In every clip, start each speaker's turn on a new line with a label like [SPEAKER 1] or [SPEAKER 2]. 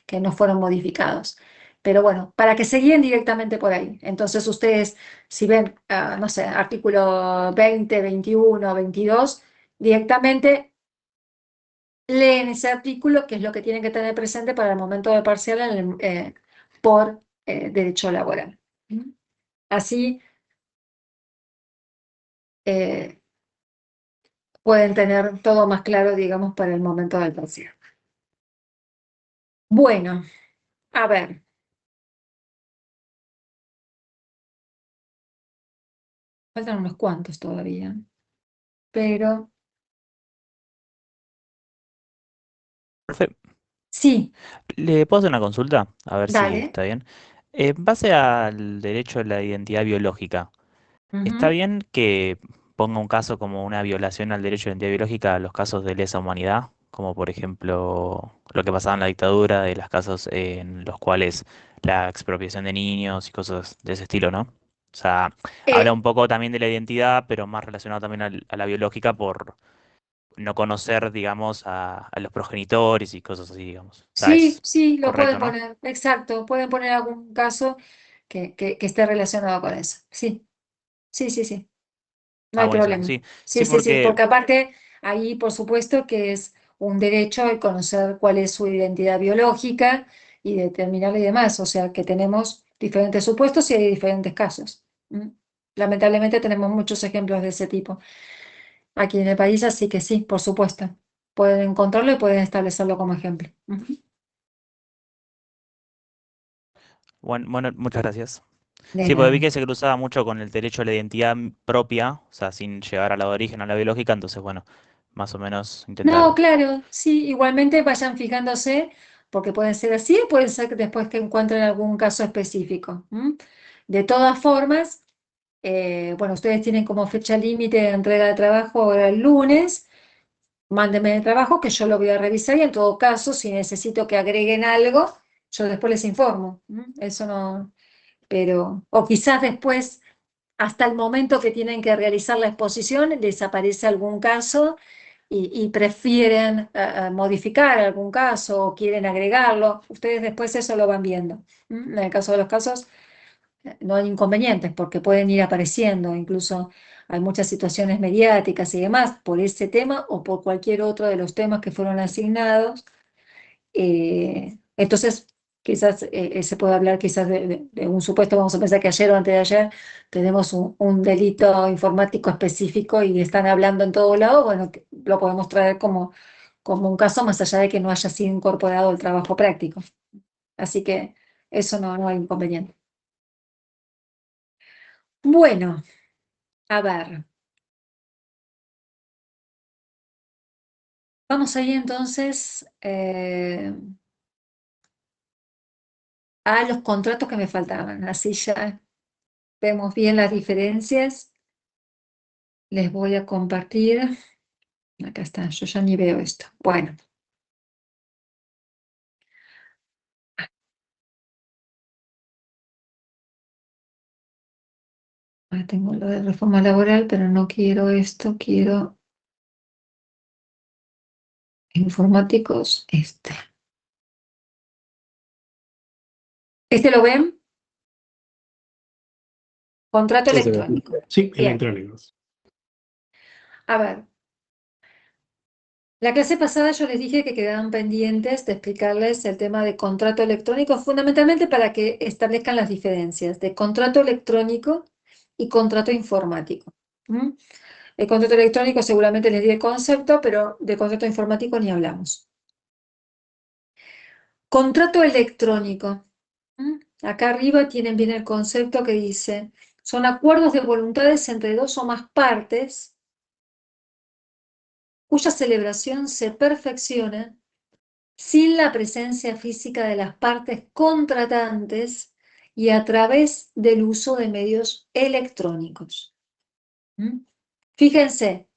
[SPEAKER 1] que no fueron modificados. Pero bueno, para que se guíen directamente por ahí. Entonces ustedes, si ven, no sé, artículo 20, 21, 22, directamente leen ese artículo, que es lo que tienen que tener presente para el momento de parcial por derecho laboral. Así eh, pueden tener todo más claro, digamos, para el momento del parcial. Bueno, a ver. Faltan unos cuantos todavía, pero
[SPEAKER 2] Perfecto.
[SPEAKER 1] sí,
[SPEAKER 2] ¿Le puedo hacer una consulta? A ver si
[SPEAKER 1] dale.
[SPEAKER 2] está bien. En base al derecho a la identidad biológica, ¿está
[SPEAKER 1] Ujú.
[SPEAKER 2] bien que ponga un caso como una violación al derecho a la identidad biológica a los casos de lesa humanidad? Como por ejemplo lo que pasaba en la dictadura, de los casos en los cuales la expropiación de niños y cosas de ese estilo, ¿no? O sea, habla
[SPEAKER 1] Eh,
[SPEAKER 2] un poco también de la identidad, pero más relacionado también a la biológica por no conocer, digamos, a los progenitores y cosas así, digamos. O sea,
[SPEAKER 1] sí,
[SPEAKER 2] es
[SPEAKER 1] sí, lo pueden
[SPEAKER 2] correcto, ¿no?
[SPEAKER 1] poner, exacto, pueden poner algún caso que esté relacionado con eso. Sí, sí, sí, sí, no
[SPEAKER 2] Ah,
[SPEAKER 1] hay
[SPEAKER 2] buenísimo.
[SPEAKER 1] problema.
[SPEAKER 2] Sí, sí,
[SPEAKER 1] Sí, sí, sí,
[SPEAKER 2] porque
[SPEAKER 1] porque aparte ahí, por supuesto, que es un derecho el conocer cuál es su identidad biológica y determinarla y demás. O sea, que tenemos diferentes supuestos y hay diferentes casos. ¿Mm? Lamentablemente tenemos muchos ejemplos de ese tipo aquí en el país, así que sí, por supuesto. Pueden encontrarlo y pueden establecerlo como ejemplo. Ujú.
[SPEAKER 2] bueno, muchas gracias.
[SPEAKER 1] De
[SPEAKER 2] Sí, porque vi
[SPEAKER 1] nada.
[SPEAKER 2] que se cruzaba mucho con el derecho a la identidad propia, o sea, sin llegar a la de origen, a la biológica, entonces, bueno, más o menos
[SPEAKER 1] No,
[SPEAKER 2] intentar.
[SPEAKER 1] claro, sí, igualmente vayan fijándose, porque pueden ser así, o puede ser que después que encuentren algún caso específico. ¿M? De todas formas, bueno, ustedes tienen como fecha límite de entrega de trabajo ahora el lunes. Mándenme el trabajo que yo lo voy a revisar y en todo caso, si necesito que agreguen algo, yo después les informo. ¿M? Eso no, pero, o quizás después, hasta el momento que tienen que realizar la exposición, les aparece algún caso y prefieren modificar algún caso o quieren agregarlo. Ustedes después eso lo van viendo. En el caso de los casos, no hay inconvenientes porque pueden ir apareciendo, incluso hay muchas situaciones mediáticas y demás por ese tema o por cualquier otro de los temas que fueron asignados. Entonces, quizás se puede hablar quizás de un supuesto, vamos a pensar que ayer o antes de ayer tenemos un delito informático específico y están hablando en todo lado, bueno, lo podemos traer como un caso más allá de que no haya sido incorporado el trabajo práctico. Así que eso no hay inconveniente. Bueno, a ver, vamos ahí entonces a los contratos que me faltaban, así ya vemos bien las diferencias. Les voy a compartir. Acá está, yo ya ni veo esto. Bueno, ahora tengo lo de reforma laboral, pero no quiero esto, quiero informáticos, este. ¿Este lo ven? Contrato
[SPEAKER 3] Sí, se ve.
[SPEAKER 1] electrónico.
[SPEAKER 3] Sí,
[SPEAKER 1] Bien,
[SPEAKER 3] electrónicos.
[SPEAKER 1] a ver. La clase pasada yo les dije que quedaban pendientes de explicarles el tema de contrato electrónico, fundamentalmente para que establezcan las diferencias de contrato electrónico y contrato informático. ¿Mm? El contrato electrónico seguramente les di el concepto, pero de contrato informático ni hablamos. Contrato electrónico. ¿Mm? Acá arriba tienen bien el concepto que dice, son acuerdos de voluntades entre dos o más partes cuya celebración se perfecciona sin la presencia física de las partes contratantes y a través del uso de medios electrónicos. ¿Mm? Fíjense,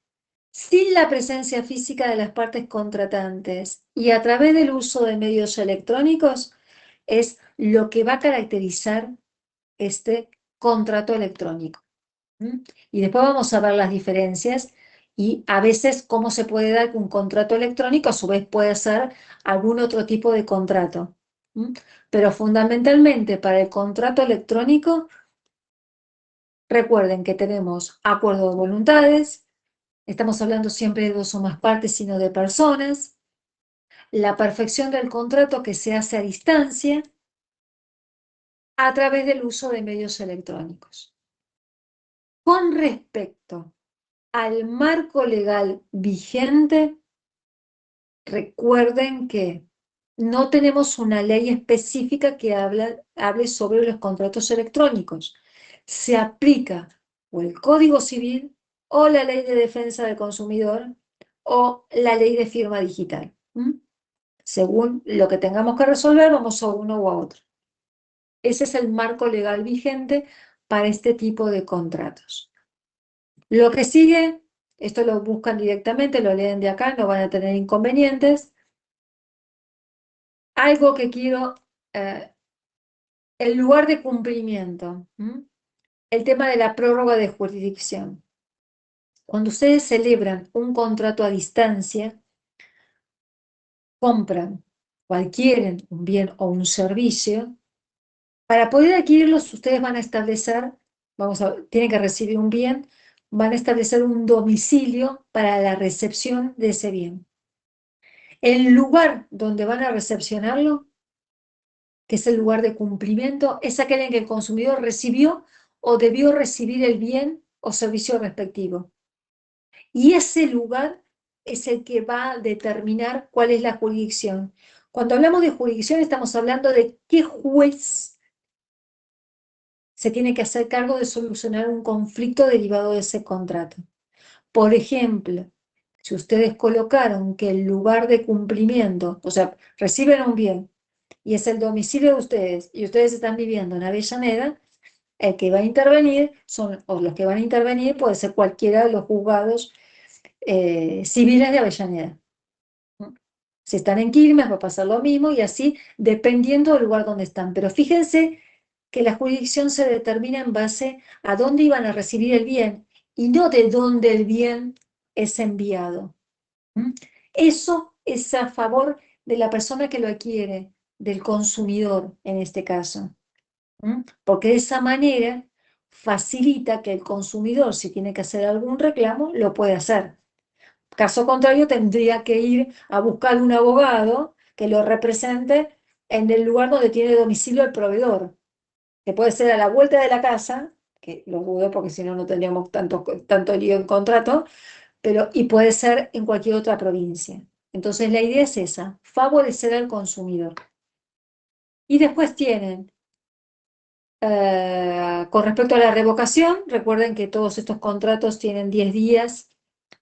[SPEAKER 1] sin la presencia física de las partes contratantes y a través del uso de medios electrónicos es lo que va a caracterizar este contrato electrónico. ¿Mm? Y después vamos a ver las diferencias Y a veces, ¿cómo se puede dar que un contrato electrónico a su vez puede ser algún otro tipo de contrato? ¿Mm? Pero fundamentalmente para el contrato electrónico, recuerden que tenemos acuerdo de voluntades, estamos hablando siempre de dos o más partes, sino de personas, la perfección del contrato que se hace a distancia a través del uso de medios electrónicos. Con respecto al marco legal vigente, recuerden que no tenemos una ley específica que hable sobre los contratos electrónicos. Se aplica o el Código Civil o la Ley de Defensa del Consumidor o la Ley de Firma Digital. Según lo que tengamos que resolver, vamos a uno o a otro. Ese es el marco legal vigente para este tipo de contratos. Lo que sigue, esto lo buscan directamente, lo leen de acá, no van a tener inconvenientes. Algo que quiero, el lugar de cumplimiento, el tema de la prórroga de jurisdicción. Cuando ustedes celebran un contrato a distancia, compran o adquieren un bien o un servicio, para poder adquirirlos ustedes van a establecer, tienen que recibir un bien, van a establecer un domicilio para la recepción de ese bien. El lugar donde van a recepcionarlo, que es el lugar de cumplimiento, es aquel en que el consumidor recibió o debió recibir el bien o servicio respectivo. Y ese lugar es el que va a determinar cuál es la jurisdicción. Cuando hablamos de jurisdicción estamos hablando de qué juez se tiene que hacer cargo de solucionar un conflicto derivado de ese contrato. Por ejemplo, si ustedes colocaron que el lugar de cumplimiento, o sea, reciben un bien y es el domicilio de ustedes y ustedes están viviendo en Avellaneda, el que va a intervenir o los que van a intervenir puede ser cualquiera de los juzgados civiles de Avellaneda. Si están en Quilmes va a pasar lo mismo y así dependiendo del lugar donde están. Pero fíjense que la jurisdicción se determina en base a dónde iban a recibir el bien y no de dónde el bien es enviado. Eso es a favor de la persona que lo adquiere, del consumidor en este caso. Porque de esa manera facilita que el consumidor, si tiene que hacer algún reclamo, lo puede hacer. Caso contrario, tendría que ir a buscar un abogado que lo represente en el lugar donde tiene domicilio el proveedor, que puede ser a la vuelta de la casa, que lo dudo porque si no, no tendríamos tanto lío en contrato, y puede ser en cualquier otra provincia. Entonces la idea es esa, favorecer al consumidor. Y después tienen, con respecto a la revocación, recuerden que todos estos contratos tienen 10 días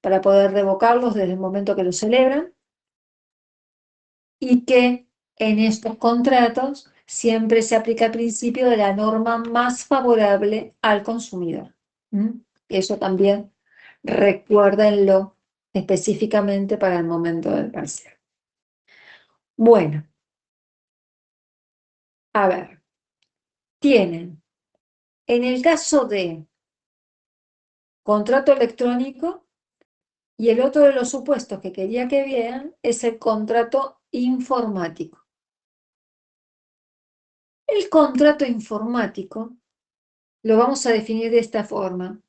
[SPEAKER 1] para poder revocarlos desde el momento que los celebran y que en estos contratos siempre se aplica el principio de la norma más favorable al consumidor. Eso también recuérdenlo específicamente para el momento del parcial. Bueno, a ver, tienen, en el caso de contrato electrónico, y el otro de los supuestos que quería que vean es el contrato informático. El contrato informático lo vamos a definir de esta forma.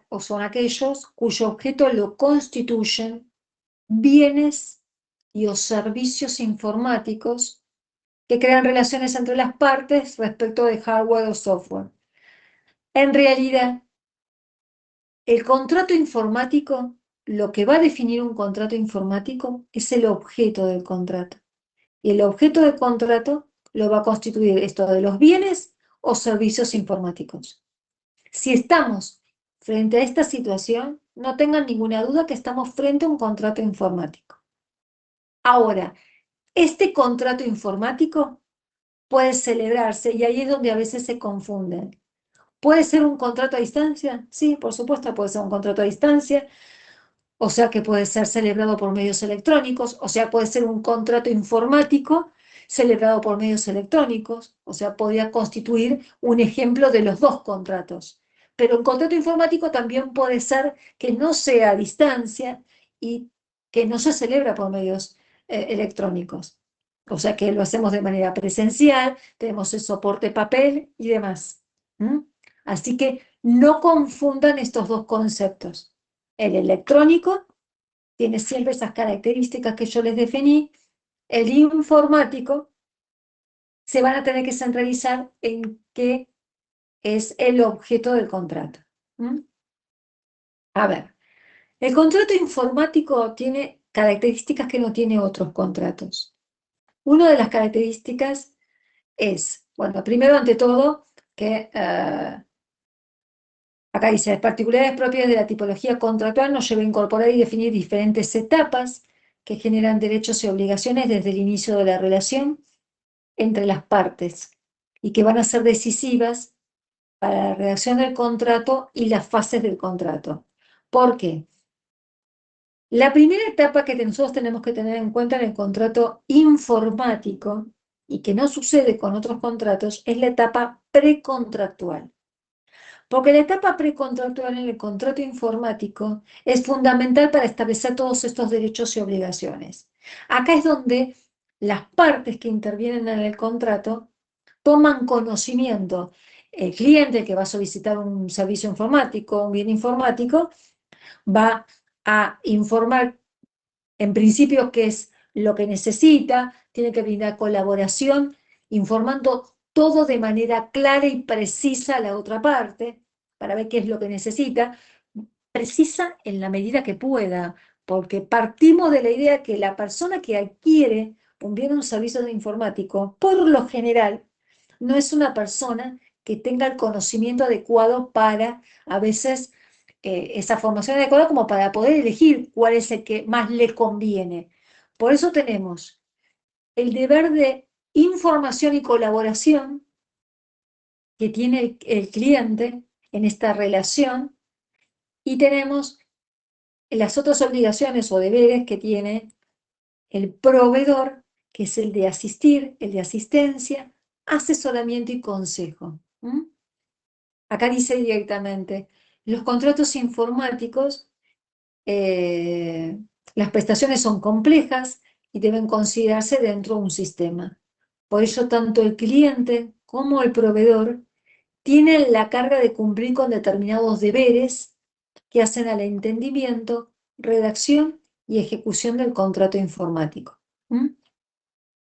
[SPEAKER 1] O son aquellos cuyo objeto lo constituyen bienes y o servicios informáticos que crean relaciones entre las partes respecto de hardware o software. En realidad, el contrato informático, lo que va a definir un contrato informático es el objeto del contrato. Y el objeto del contrato lo va a constituir esto de los bienes o servicios informáticos. Si estamos frente a esta situación, no tengan ninguna duda que estamos frente a un contrato informático. Ahora, este contrato informático puede celebrarse, y ahí es donde a veces se confunden. ¿Puede ser un contrato a distancia? Sí, por supuesto, puede ser un contrato a distancia, o sea que puede ser celebrado por medios electrónicos, o sea, puede ser un contrato informático celebrado por medios electrónicos, o sea, podría constituir un ejemplo de los dos contratos. Pero un contrato informático también puede ser que no sea a distancia y que no se celebra por medios electrónicos. O sea que lo hacemos de manera presencial, tenemos el soporte papel y demás. ¿Mm? Así que no confundan estos dos conceptos. El electrónico tiene siempre esas características que yo les definí. El informático se van a tener que centralizar en qué es el objeto del contrato. ¿Mm? A ver, el contrato informático tiene características que no tiene otros contratos. Una de las características es, bueno, primero ante todo, que acá dice, las particularidades propias de la tipología contractual nos lleva a incorporar y definir diferentes etapas que generan derechos y obligaciones desde el inicio de la relación entre las partes y que van a ser decisivas para la redacción del contrato y las fases del contrato. ¿Por qué? La primera etapa que nosotros tenemos que tener en cuenta en el contrato informático y que no sucede con otros contratos es la etapa precontractual. Porque la etapa precontractual en el contrato informático es fundamental para establecer todos estos derechos y obligaciones. Acá es donde las partes que intervienen en el contrato toman conocimiento. El cliente que va a solicitar un servicio informático, un bien informático, va a informar en principio qué es lo que necesita, tiene que brindar colaboración, informando todo de manera clara y precisa a la otra parte para ver qué es lo que necesita, precisa en la medida que pueda, porque partimos de la idea que la persona que adquiere un bien o un servicio de informático, por lo general, no es una persona que tenga el conocimiento adecuado para, a veces, esa formación adecuada como para poder elegir cuál es el que más le conviene. Por eso tenemos el deber de información y colaboración que tiene el cliente en esta relación y tenemos las otras obligaciones o deberes que tiene el proveedor, que es el de asistir, el de asistencia, asesoramiento y consejo. ¿Mm? Acá dice directamente, los contratos informáticos, eh, las prestaciones son complejas y deben considerarse dentro de un sistema. Por ello, tanto el cliente como el proveedor tienen la carga de cumplir con determinados deberes que hacen al entendimiento, redacción y ejecución del contrato informático. ¿Mm?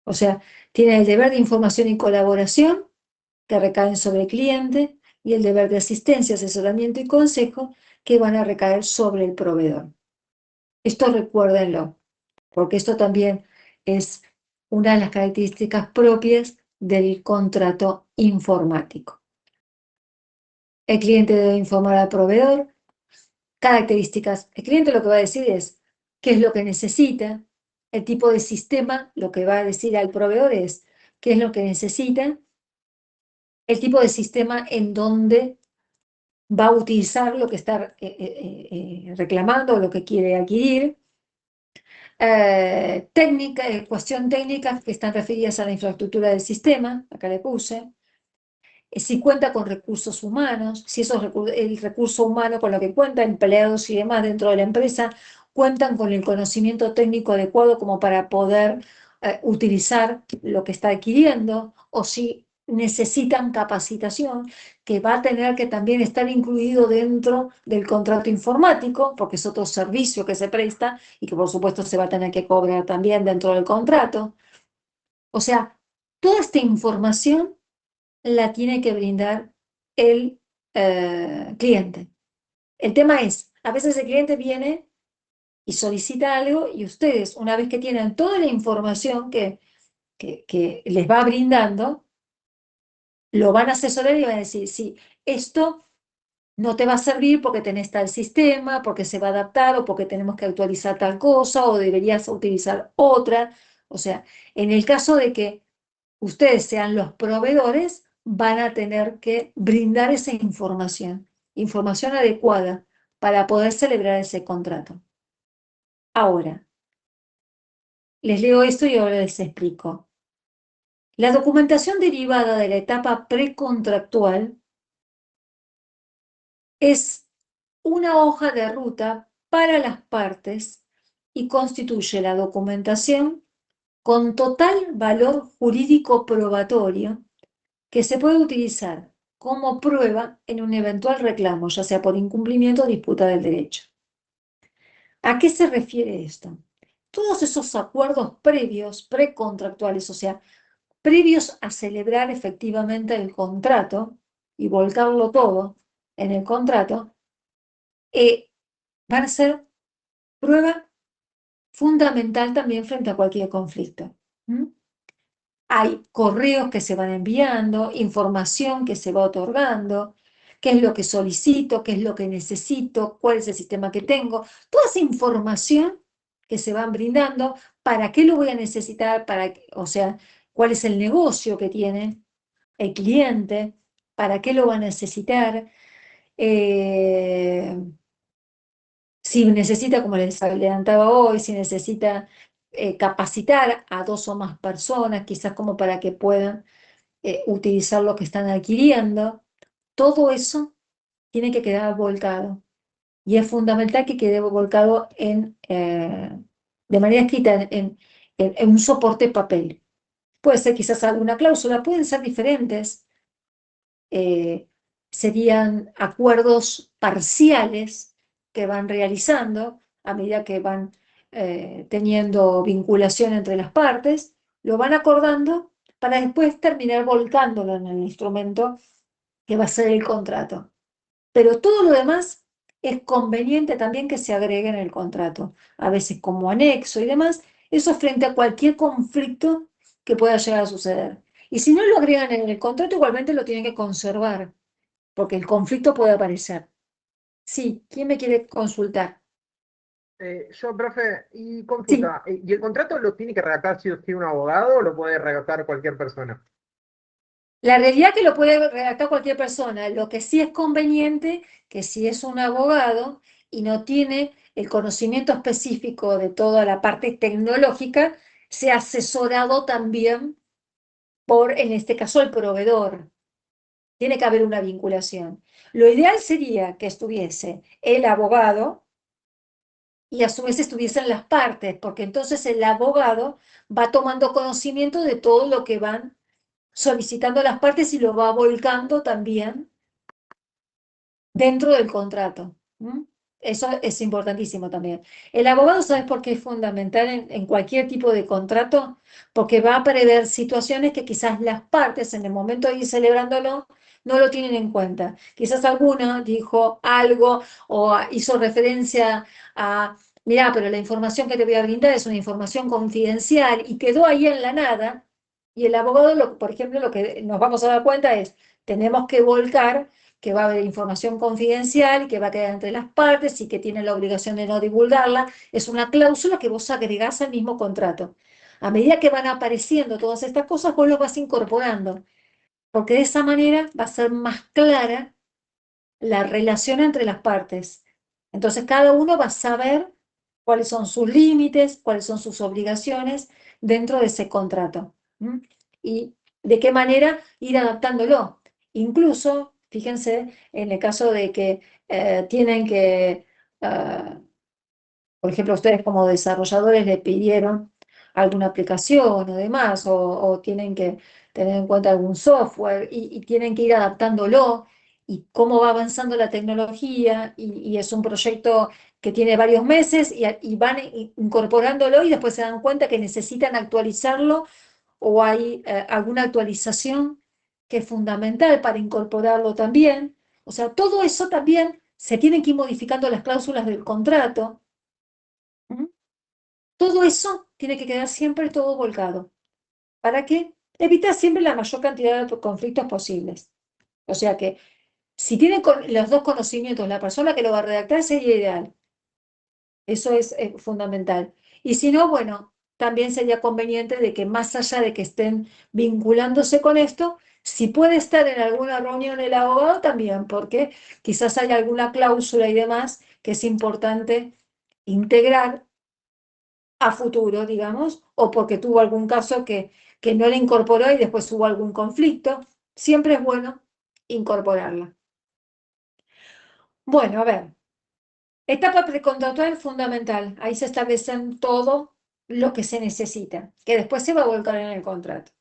[SPEAKER 1] O sea, tienen el deber de información y colaboración que recaen sobre el cliente y el deber de asistencia, asesoramiento y consejo que van a recaer sobre el proveedor. Esto recuérdenlo, porque esto también es una de las características propias del contrato informático. El cliente debe informar al proveedor características. El cliente lo que va a decir es qué es lo que necesita. El tipo de sistema, lo que va a decir al proveedor es qué es lo que necesita. El tipo de sistema en donde va a utilizar lo que está reclamando o lo que quiere adquirir. Cuestión técnica que están referidas a la infraestructura del sistema, acá le puse. Si cuenta con recursos humanos, si el recurso humano con lo que cuenta, empleados y demás dentro de la empresa, cuentan con el conocimiento técnico adecuado como para poder utilizar lo que está adquiriendo, o si necesitan capacitación, que va a tener que también estar incluido dentro del contrato informático, porque es otro servicio que se presta y que por supuesto se va a tener que cobrar también dentro del contrato. O sea, toda esta información la tiene que brindar el cliente. El tema es, a veces el cliente viene y solicita algo y ustedes, una vez que tienen toda la información que les va brindando, lo van a asesorar y van a decir, sí, esto no te va a servir porque tenés tal sistema, porque se va a adaptar o porque tenemos que actualizar tal cosa o deberías utilizar otra. O sea, en el caso de que ustedes sean los proveedores, van a tener que brindar esa información adecuada para poder celebrar ese contrato. Ahora, les leo esto y ahora les explico. La documentación derivada de la etapa precontractual Es una hoja de ruta para las partes y constituye la documentación con total valor jurídico probatorio que se puede utilizar como prueba en un eventual reclamo, ya sea por incumplimiento o disputa del derecho. ¿A qué se refiere esto? Todos esos acuerdos previos, precontractuales, o sea, previos a celebrar efectivamente el contrato y volcarlo todo en el contrato, eh, van a ser prueba fundamental también frente a cualquier conflicto. ¿Mm? Hay correos que se van enviando, información que se va otorgando, qué es lo que solicito, qué es lo que necesito, cuál es el sistema que tengo, toda esa información que se van brindando, para qué lo voy a necesitar, o sea, cuál es el negocio que tiene el cliente, para qué lo va a necesitar, eh, si necesita, como les adelantaba hoy, si necesita capacitar a dos o más personas, quizás como para que puedan utilizar lo que están adquiriendo, todo eso tiene que quedar volcado. Y es fundamental que quede volcado de manera escrita en un soporte papel. Puede ser quizás alguna cláusula, pueden ser diferentes, eh, serían acuerdos parciales que van realizando a medida que van teniendo vinculación entre las partes, lo van acordando para después terminar volcándolo en el instrumento que va a ser el contrato. Pero todo lo demás es conveniente también que se agregue en el contrato, a veces como anexo y demás, eso frente a cualquier conflicto que pueda llegar a suceder. Y si no lo agregan en el contrato, igualmente lo tienen que conservar, porque el conflicto puede aparecer. Sí, ¿quién me quiere consultar?
[SPEAKER 3] Yo, profe, y
[SPEAKER 1] Sí,
[SPEAKER 3] consulta, ¿y el contrato lo tiene que redactar sí o sí un abogado o lo puede redactar cualquier persona?
[SPEAKER 1] la realidad que lo puede redactar cualquier persona. Lo que sí es conveniente, que si es un abogado y no tiene el conocimiento específico de toda la parte tecnológica, sea asesorado también por, en este caso, el proveedor. Tiene que haber una vinculación. Lo ideal sería que estuviese el abogado y a su vez estuviesen las partes, porque entonces el abogado va tomando conocimiento de todo lo que van solicitando las partes y lo va volcando también dentro del contrato. ¿Mm? Eso es importantísimo también. El abogado, ¿sabes por qué es fundamental en cualquier tipo de contrato? Porque va a prever situaciones que quizás las partes en el momento de ir celebrándolo no lo tienen en cuenta. Quizás alguno dijo algo o hizo referencia a, mirá, pero la información que te voy a brindar es una información confidencial y quedó ahí en la nada. Y el abogado, por ejemplo, lo que nos vamos a dar cuenta es, tenemos que volcar que va a haber información confidencial, que va a quedar entre las partes y que tiene la obligación de no divulgarla. Es una cláusula que vos agregás al mismo contrato. A medida que van apareciendo todas estas cosas, vos lo vas incorporando, porque de esa manera va a ser más clara la relación entre las partes. Entonces cada uno va a saber cuáles son sus límites, cuáles son sus obligaciones dentro de ese contrato. ¿M? Y de qué manera ir adaptándolo. Incluso, fíjense, en el caso de que tienen que por ejemplo, ustedes como desarrolladores le pidieron alguna aplicación o demás, o tienen que tener en cuenta algún software y tienen que ir adaptándolo y cómo va avanzando la tecnología y es un proyecto que tiene varios meses y van incorporándolo y después se dan cuenta que necesitan actualizarlo o hay alguna actualización que es fundamental para incorporarlo también. O sea, todo eso también se tienen que ir modificando las cláusulas del contrato. ¿Mm? Todo eso tiene que quedar siempre todo volcado. ¿Para qué? Evitar siempre la mayor cantidad de conflictos posibles. O sea que si tiene los dos conocimientos, la persona que lo va a redactar sería ideal. Eso es fundamental. Y si no, bueno, también sería conveniente de que más allá de que estén vinculándose con esto, si puede estar en alguna reunión el abogado también, porque quizás hay alguna cláusula y demás que es importante integrar a futuro, digamos, o porque tuvo algún caso que no la incorporó y después hubo algún conflicto, siempre es bueno incorporarla. Bueno, a ver. Etapa precontractual fundamental. Ahí se establecen todo lo que se necesita, que después se va a volcar en el contrato.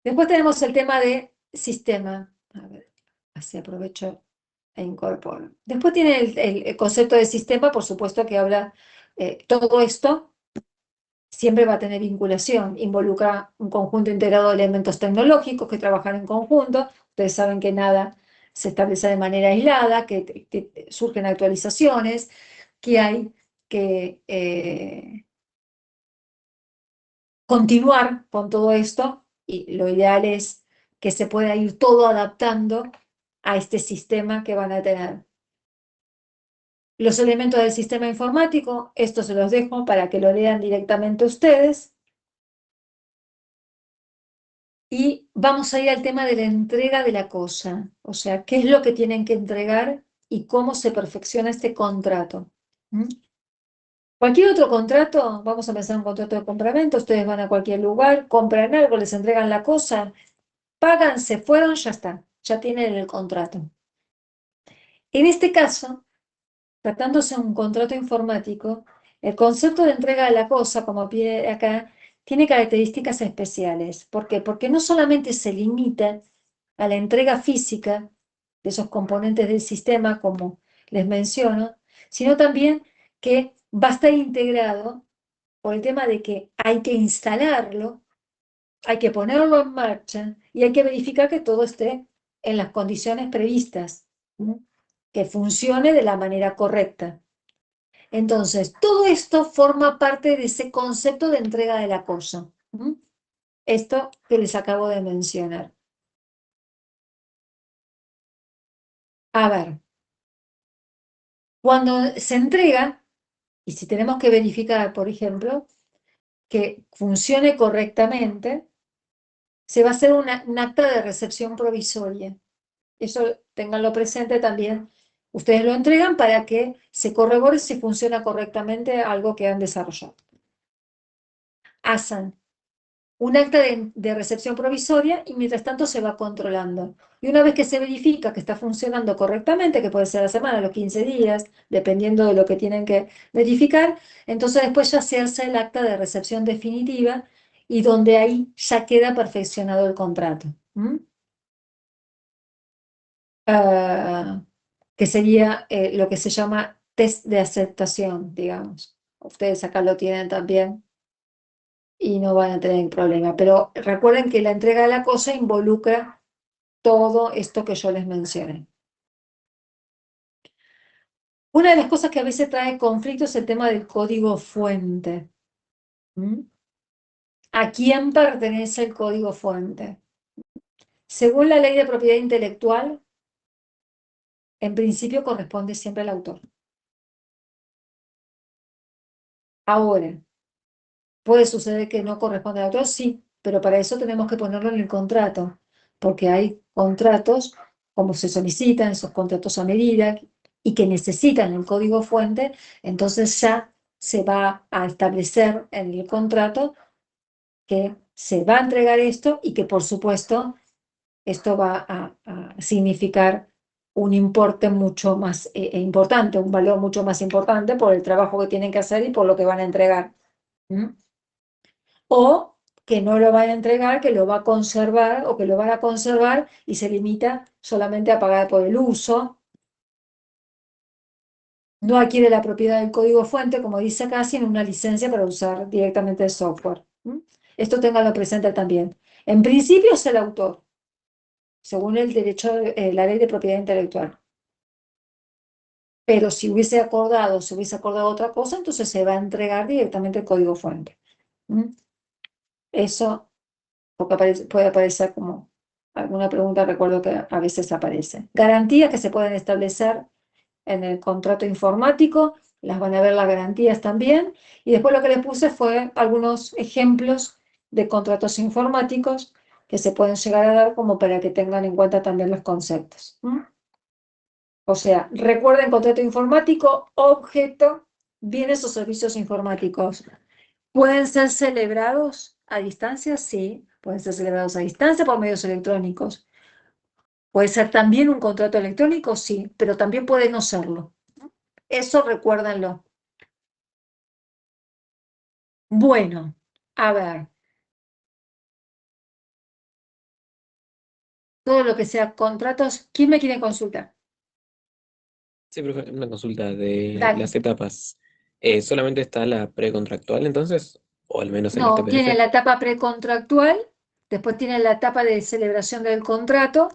[SPEAKER 1] Después tenemos el tema de sistema. A ver, así aprovecho e incorporo. Después tiene el concepto de sistema, por supuesto que habla, todo esto siempre va a tener vinculación, involucra un conjunto integrado de elementos tecnológicos que trabajan en conjunto. Ustedes saben que nada se establece de manera aislada, que surgen actualizaciones, que hay que continuar con todo esto, y lo ideal es que se pueda ir todo adaptando a este sistema que van a tener. Los elementos del sistema informático, esto se los dejo para que lo lean directamente ustedes. Y vamos a ir al tema de la entrega de la cosa, o sea, qué es lo que tienen que entregar y cómo se perfecciona este contrato. ¿Mm? Cualquier otro contrato, vamos a pensar en un contrato de compraventa, ustedes van a cualquier lugar, compran algo, les entregan la cosa, pagan, se fueron, ya está, ya tienen el contrato. En este caso, tratándose de un contrato informático, el concepto de entrega de la cosa, como pide acá, tiene características especiales. ¿Por qué? Porque no solamente se limita a la entrega física de esos componentes del sistema, como les menciono, sino también que va a estar integrado por el tema de que hay que instalarlo, hay que ponerlo en marcha y hay que verificar que todo esté en las condiciones previstas, ¿no? Que funcione de la manera correcta. Entonces, todo esto forma parte de ese concepto de entrega de la cosa. ¿Mm? Esto que les acabo de mencionar. A ver, cuando se entrega, y si tenemos que verificar, por ejemplo, que funcione correctamente, se va a hacer un acta de recepción provisoria. Eso ténganlo presente también. Ustedes lo entregan para que se corrobore si funciona correctamente algo que han desarrollado. Hacen un acta de recepción provisoria y mientras tanto se va controlando. Y una vez que se verifica que está funcionando correctamente, que puede ser a la semana, a los 15 días, dependiendo de lo que tienen que verificar, entonces después ya se hace el acta de recepción definitiva y donde ahí ya queda perfeccionado el contrato. ¿Mm? Ah, que sería lo que se llama test de aceptación, digamos. Ustedes acá lo tienen también y no van a tener problema. Pero recuerden que la entrega de la cosa involucra todo esto que yo les mencioné. Una de las cosas que a veces trae conflicto es el tema del código fuente. ¿Mm? ¿A quién pertenece el código fuente? Según la ley de propiedad intelectual, en principio corresponde siempre al autor. Ahora, ¿puede suceder que no corresponde al autor? Sí, pero para eso tenemos que ponerlo en el contrato, porque hay contratos, como se solicitan, esos contratos a medida, y que necesitan el código fuente, entonces ya se va a establecer en el contrato que se va a entregar esto y que por supuesto esto va a significar un importe mucho más importante, un valor mucho más importante por el trabajo que tienen que hacer y por lo que van a entregar. ¿Mm? O que no lo van a entregar, que lo va a conservar o que lo van a conservar y se limita solamente a pagar por el uso. No adquiere la propiedad del código fuente, como dice acá, sino una licencia para usar directamente el software. ¿Mm? Esto ténganlo presente también. En principio es el autor, según el derecho, la ley de propiedad intelectual. Pero si hubiese acordado otra cosa, entonces se va a entregar directamente el código fuente. ¿Mm? Eso, porque puede aparecer como alguna pregunta, recuerdo que a veces aparece. Garantías que se pueden establecer en el contrato informático, las van a ver las garantías también. Y después lo que les puse fue algunos ejemplos de contratos informáticos que se pueden llegar a dar como para que tengan en cuenta también los conceptos. ¿Mm? O sea, recuerden contrato informático, objeto, bienes o servicios informáticos. ¿Pueden ser celebrados a distancia? Sí, pueden ser celebrados a distancia por medios electrónicos. Puede ser también un contrato electrónico, sí, pero también puede no serlo. Eso recuérdenlo. Bueno, a ver, todo lo que sea contratos, ¿quién me quiere consultar?
[SPEAKER 4] Sí, profe, una consulta de
[SPEAKER 1] Dale.
[SPEAKER 4] las etapas. ¿Solamente está la precontractual entonces? O al menos en este
[SPEAKER 1] No, tiene
[SPEAKER 4] PDF.
[SPEAKER 1] la etapa precontractual, después tiene la etapa de celebración del contrato,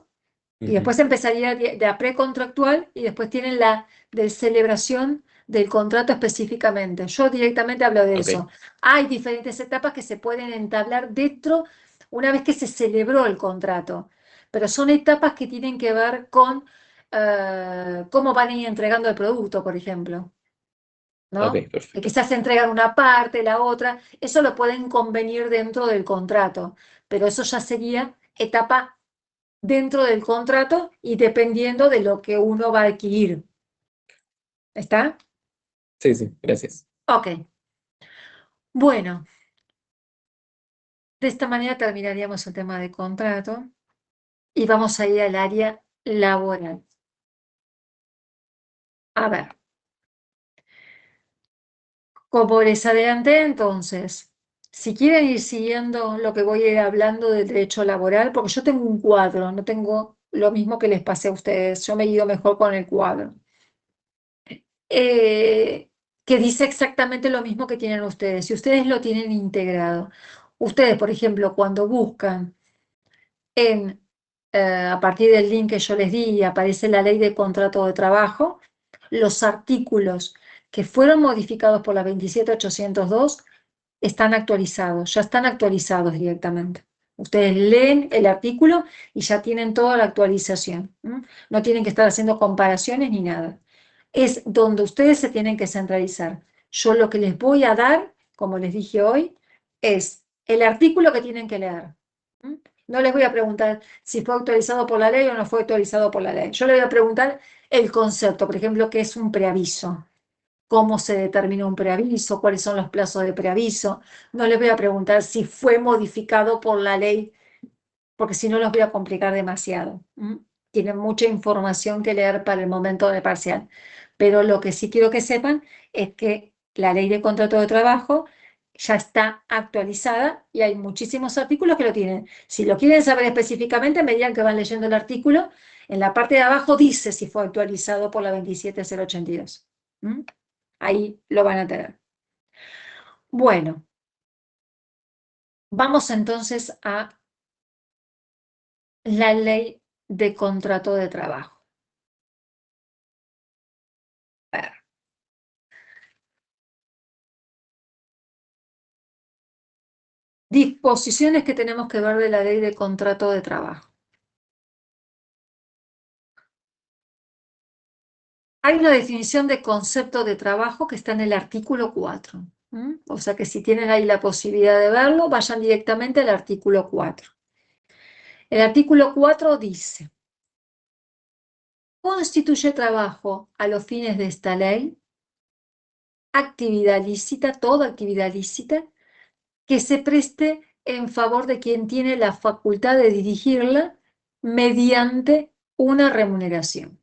[SPEAKER 1] y
[SPEAKER 4] Ujú.
[SPEAKER 1] después empezaría de la precontractual y después tienen la de celebración del contrato específicamente. Yo directamente hablo de
[SPEAKER 4] Ok,
[SPEAKER 1] eso. Hay diferentes etapas que se pueden entablar dentro una vez que se celebró el contrato, pero son etapas que tienen que ver con cómo van a ir entregando el producto, por ejemplo, ¿no?
[SPEAKER 4] ok,
[SPEAKER 1] Que
[SPEAKER 4] perfecto.
[SPEAKER 1] quizás se entregan una parte, la otra, eso lo pueden convenir dentro del contrato, pero eso ya sería etapa dentro del contrato y dependiendo de lo que uno va a adquirir. ¿Está?
[SPEAKER 4] Sí, sí, gracias.
[SPEAKER 1] Ok. Bueno, de esta manera terminaríamos el tema de contrato y vamos a ir al área laboral. A ver, como les adelanté entonces, si quieren ir siguiendo lo que voy a ir hablando del derecho laboral, porque yo tengo un cuadro, no tengo lo mismo que les pasé a ustedes, yo me he ido mejor con el cuadro. eh, que dice exactamente lo mismo que tienen ustedes, si ustedes lo tienen integrado. Ustedes, por ejemplo, cuando buscan a partir del link que yo les di, aparece la ley de contrato de trabajo, los artículos que fueron modificados por la 27802 están actualizados, ya están actualizados directamente. Ustedes leen el artículo y ya tienen toda la actualización. No tienen que estar haciendo comparaciones ni nada. Es donde ustedes se tienen que centralizar. Yo lo que les voy a dar, como les dije hoy, es el artículo que tienen que leer. ¿Mm? No les voy a preguntar si fue actualizado por la ley o no fue actualizado por la ley. Yo les voy a preguntar el concepto, por ejemplo, qué es un preaviso, cómo se determina un preaviso, cuáles son los plazos de preaviso. No les voy a preguntar si fue modificado por la ley, porque si no los voy a complicar demasiado. Tienen mucha información que leer para el momento del parcial. Pero lo que sí quiero que sepan es que la ley de contrato de trabajo ya está actualizada y hay muchísimos artículos que lo tienen. Si lo quieren saber específicamente, a medida que van leyendo el artículo, en la parte de abajo dice si fue actualizado por la 27082. ¿Mm? Ahí lo van a tener. Bueno, vamos entonces a la ley de contrato de trabajo. A ver. Disposiciones que tenemos que ver de la ley de contrato de trabajo. Hay una definición de concepto de trabajo que está en el artículo 4. O sea que si tienen ahí la posibilidad de verlo, vayan directamente al artículo 4. El artículo 4 dice: constituye trabajo a los fines de esta ley actividad lícita, toda actividad lícita, que se preste en favor de quien tiene la facultad de dirigirla mediante una remuneración.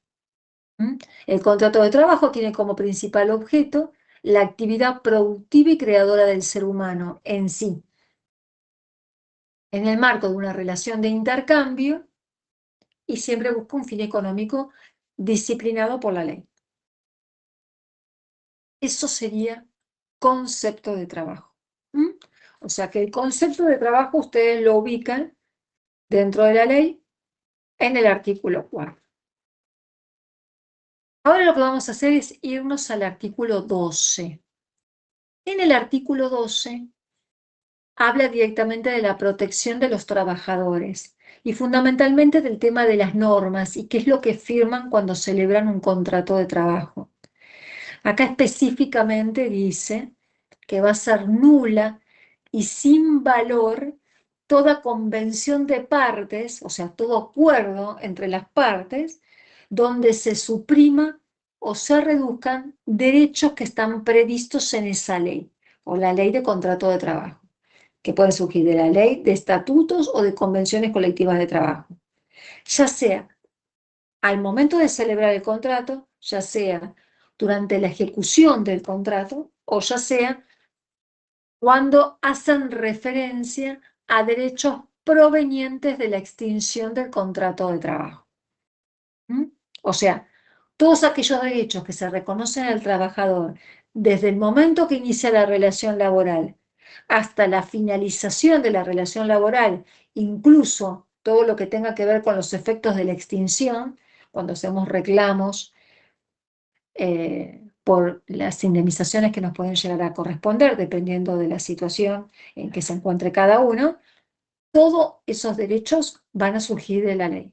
[SPEAKER 1] El contrato de trabajo tiene como principal objeto la actividad productiva y creadora del ser humano en sí, en el marco de una relación de intercambio y siempre busca un fin económico disciplinado por la ley. Eso sería concepto de trabajo. O sea que el concepto de trabajo ustedes lo ubican dentro de la ley en el artículo 4. Ahora lo que vamos a hacer es irnos al artículo 12. En el artículo 12 habla directamente de la protección de los trabajadores y fundamentalmente del tema de las normas y qué es lo que firman cuando celebran un contrato de trabajo. Acá específicamente dice que va a ser nula y sin valor toda convención de partes, o sea, todo acuerdo entre las partes, donde se suprima o se reduzcan derechos que están previstos en esa ley o la ley de contrato de trabajo, que puede surgir de la ley de estatutos o de convenciones colectivas de trabajo, ya sea al momento de celebrar el contrato, ya sea durante la ejecución del contrato o ya sea cuando hacen referencia a derechos provenientes de la extinción del contrato de trabajo. ¿Mm? O sea, todos aquellos derechos que se reconocen al trabajador desde el momento que inicia la relación laboral hasta la finalización de la relación laboral, incluso todo lo que tenga que ver con los efectos de la extinción, cuando hacemos reclamos por las indemnizaciones que nos pueden llegar a corresponder, dependiendo de la situación en que se encuentre cada uno, todos esos derechos van a surgir de la ley.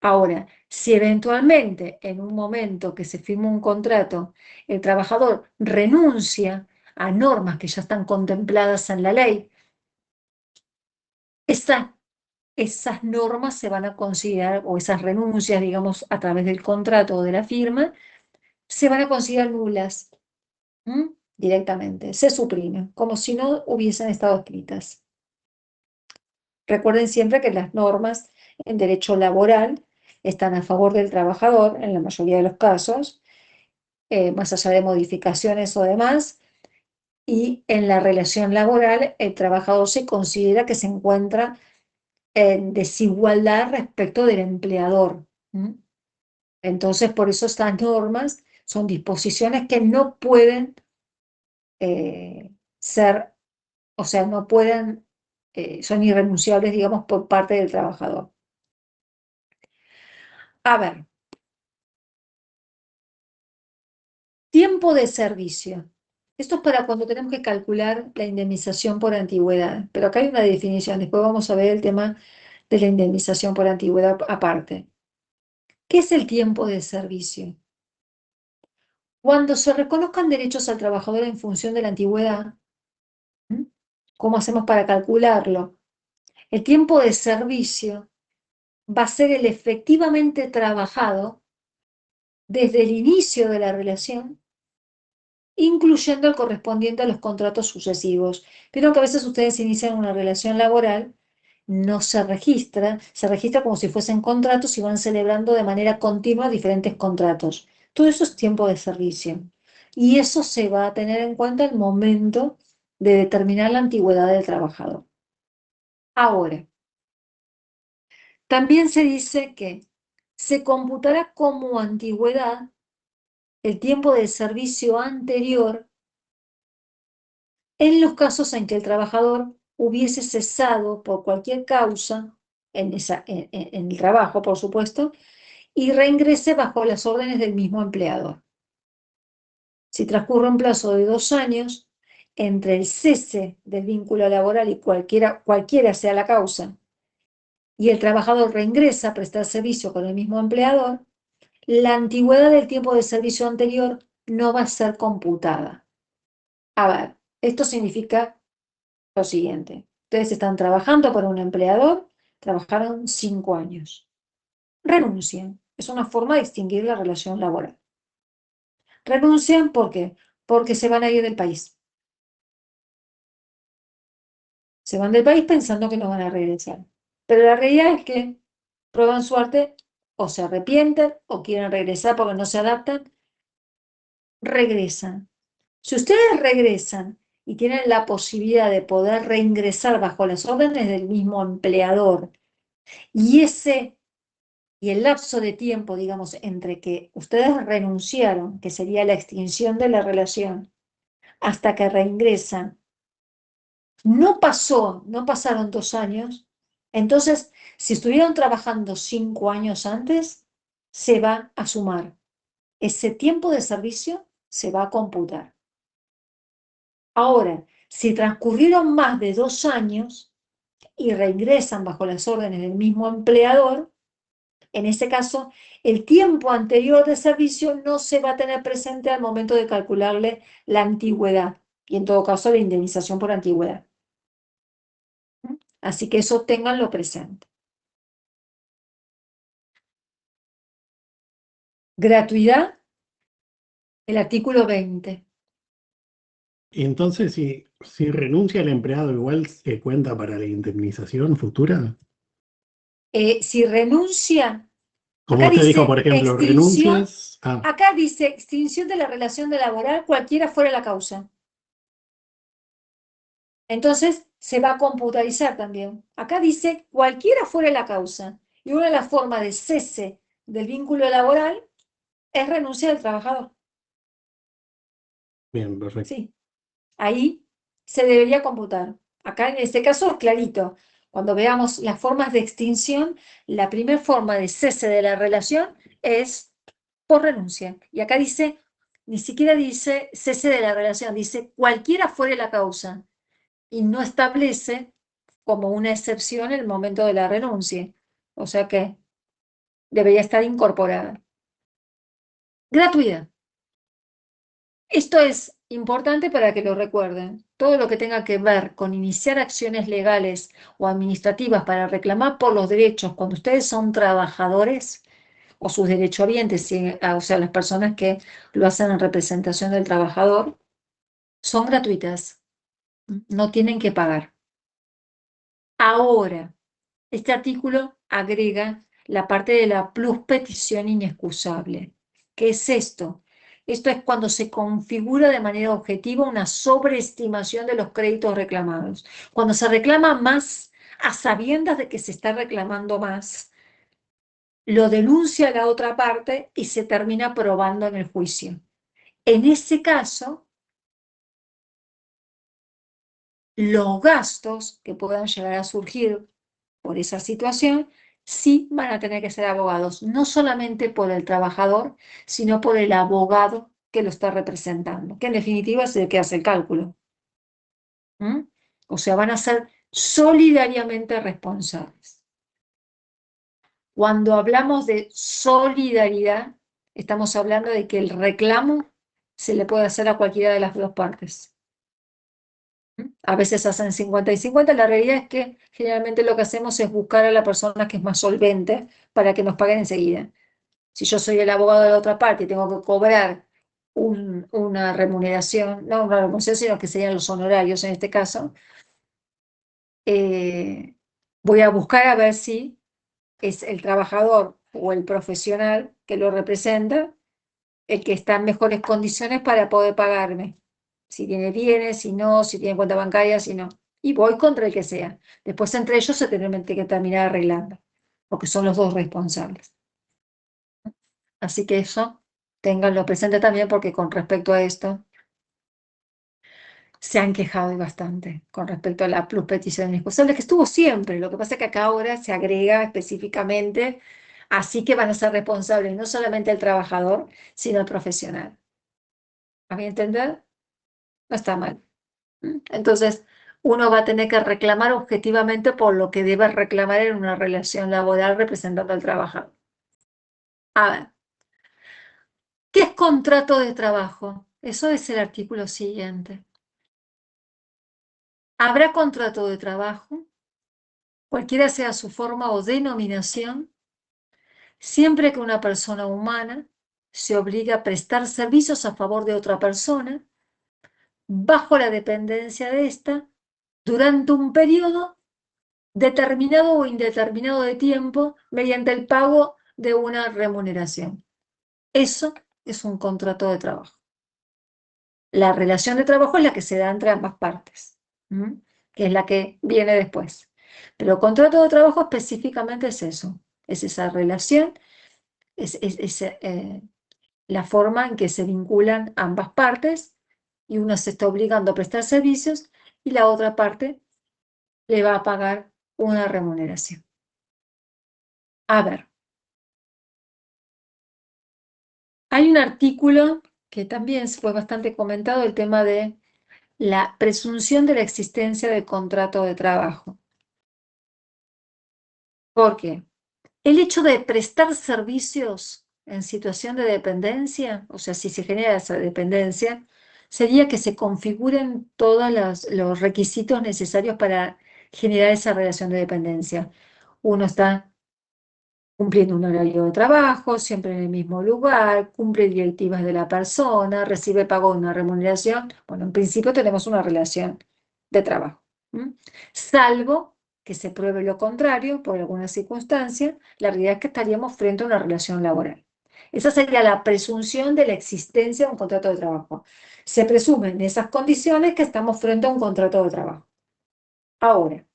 [SPEAKER 1] Ahora, si eventualmente en un momento que se firma un contrato, el trabajador renuncia a normas que ya están contempladas en la ley, esas normas se van a considerar, o esas renuncias, digamos, a través del contrato o de la firma, se van a considerar nulas. Directamente, se suprimen, como si no hubiesen estado escritas. Recuerden siempre que las normas en derecho laboral están a favor del trabajador en la mayoría de los casos, más allá de modificaciones o demás, y en la relación laboral el trabajador se considera que se encuentra en desigualdad respecto del empleador. Entonces, por eso estas normas son disposiciones que no pueden ser, o sea, no pueden, son irrenunciables, digamos, por parte del trabajador. A ver, tiempo de servicio. Esto es para cuando tenemos que calcular la indemnización por antigüedad, pero acá hay una definición, después vamos a ver el tema de la indemnización por antigüedad aparte. ¿Qué es el tiempo de servicio? Cuando se reconozcan derechos al trabajador en función de la antigüedad, ¿cómo hacemos para calcularlo? El tiempo de servicio va a ser el efectivamente trabajado desde el inicio de la relación, incluyendo el correspondiente a los contratos sucesivos. Pero que a veces ustedes inician una relación laboral, no se registra como si fuesen contratos y van celebrando de manera continua diferentes contratos. Todo eso es tiempo de servicio. Y eso se va a tener en cuenta al momento de determinar la antigüedad del trabajador. Ahora, también se dice que se computará como antigüedad el tiempo de servicio anterior en los casos en que el trabajador hubiese cesado por cualquier causa en el trabajo, por supuesto, y reingrese bajo las órdenes del mismo empleador. Si transcurre un plazo de 2 años entre el cese del vínculo laboral y cualquiera sea la causa, y el trabajador reingresa a prestar servicio con el mismo empleador, la antigüedad del tiempo de servicio anterior no va a ser computada. A ver, esto significa lo siguiente. Ustedes están trabajando para un empleador, trabajaron 5 años. Renuncian. Es una forma de extinguir la relación laboral. Renuncian, ¿por qué? Porque se van a ir del país. Se van del país pensando que no van a regresar. Pero la realidad es que prueban suerte o se arrepienten o quieren regresar porque no se adaptan. Regresan. Si ustedes regresan y tienen la posibilidad de poder reingresar bajo las órdenes del mismo empleador y el lapso de tiempo, digamos, entre que ustedes renunciaron, que sería la extinción de la relación, hasta que reingresan, no pasaron 2 años, entonces, si estuvieron trabajando 5 años antes, se va a sumar. Ese tiempo de servicio se va a computar. Ahora, si transcurrieron más de 2 años y reingresan bajo las órdenes del mismo empleador, en ese caso, el tiempo anterior de servicio no se va a tener presente al momento de calcularle la antigüedad y en todo caso la indemnización por antigüedad. Así que eso ténganlo presente. Gratuidad, el artículo 20.
[SPEAKER 5] Y entonces, si renuncia el empleado, igual se cuenta para la indemnización futura.
[SPEAKER 1] Si renuncia,
[SPEAKER 5] Como
[SPEAKER 1] Acá
[SPEAKER 5] usted dijo,
[SPEAKER 1] dice
[SPEAKER 5] por ejemplo,
[SPEAKER 1] extinción,
[SPEAKER 5] renuncias.
[SPEAKER 1] acá dice extinción de la relación laboral, cualquiera fuera la causa. Entonces se va a computarizar también. Acá dice cualquiera fuera la causa. Y una de las formas de cese del vínculo laboral es renuncia del trabajador.
[SPEAKER 5] Bien, perfecto.
[SPEAKER 1] Sí, ahí se debería computar. Acá en este caso es clarito. Cuando veamos las formas de extinción, la primera forma de cese de la relación es por renuncia. Y acá dice, ni siquiera dice cese de la relación, dice cualquiera fuera la causa. Y no establece como una excepción el momento de la renuncia. O sea que debería estar incorporada. Gratuidad. Esto es importante para que lo recuerden. Todo lo que tenga que ver con iniciar acciones legales o administrativas para reclamar por los derechos cuando ustedes son trabajadores o sus derechohabientes, o sea, las personas que lo hacen en representación del trabajador, son gratuitas. No tienen que pagar. Ahora, este artículo agrega la parte de la pluspetición inexcusable. ¿Qué es esto? Esto es cuando se configura de manera objetiva una sobreestimación de los créditos reclamados. Cuando se reclama más a sabiendas de que se está reclamando más, lo denuncia la otra parte y se termina probando en el juicio. En ese caso, los gastos que puedan llegar a surgir por esa situación, sí van a tener que ser abogados, no solamente por el trabajador, sino por el abogado que lo está representando, que en definitiva es el que hace el cálculo. ¿Mm? O sea, van a ser solidariamente responsables. Cuando hablamos de solidaridad, estamos hablando de que el reclamo se le puede hacer a cualquiera de las dos partes. A veces hacen 50 y 50, la realidad es que generalmente lo que hacemos es buscar a la persona que es más solvente para que nos paguen enseguida. Si yo soy el abogado de la otra parte y tengo que cobrar una remuneración, no una remuneración, sino que serían los honorarios en este caso, voy a buscar a ver si es el trabajador o el profesional que lo representa el que está en mejores condiciones para poder pagarme. Si tiene bienes, si no, si tiene cuenta bancaria, si no. Y voy contra el que sea. Después entre ellos se tienen que terminar arreglando, porque son los dos responsables. Así que eso, ténganlo presente también, porque con respecto a esto, se han quejado y bastante con respecto a la pluspetición inexcusable, que estuvo siempre. Lo que pasa es que acá ahora se agrega específicamente, así que van a ser responsables no solamente el trabajador, sino el profesional. ¿A mi entender? No está mal. Entonces, uno va a tener que reclamar objetivamente por lo que debe reclamar en una relación laboral representando al trabajador. A ver, ¿qué es contrato de trabajo? Eso es el artículo siguiente. Habrá contrato de trabajo, cualquiera sea su forma o denominación, siempre que una persona humana se obligue a prestar servicios a favor de otra persona, bajo la dependencia de ésta, durante un periodo determinado o indeterminado de tiempo mediante el pago de una remuneración. Eso es un contrato de trabajo. La relación de trabajo es la que se da entre ambas partes, que es la que viene después. Pero el contrato de trabajo específicamente es eso, es esa relación, es la forma en que se vinculan ambas partes y una se está obligando a prestar servicios y la otra parte le va a pagar una remuneración. A ver, hay un artículo que también fue bastante comentado, el tema de la presunción de la existencia del contrato de trabajo. ¿Por qué? El hecho de prestar servicios en situación de dependencia, o sea, si se genera esa dependencia, sería que se configuren todos los requisitos necesarios para generar esa relación de dependencia. Uno está cumpliendo un horario de trabajo, siempre en el mismo lugar, cumple directivas de la persona, recibe pago de una remuneración. Bueno, en principio tenemos una relación de trabajo, salvo que se pruebe lo contrario por alguna circunstancia, la realidad es que estaríamos frente a una relación laboral. Esa sería la presunción de la existencia de un contrato de trabajo. Se presume en esas condiciones que estamos frente a un contrato de trabajo. Ahora,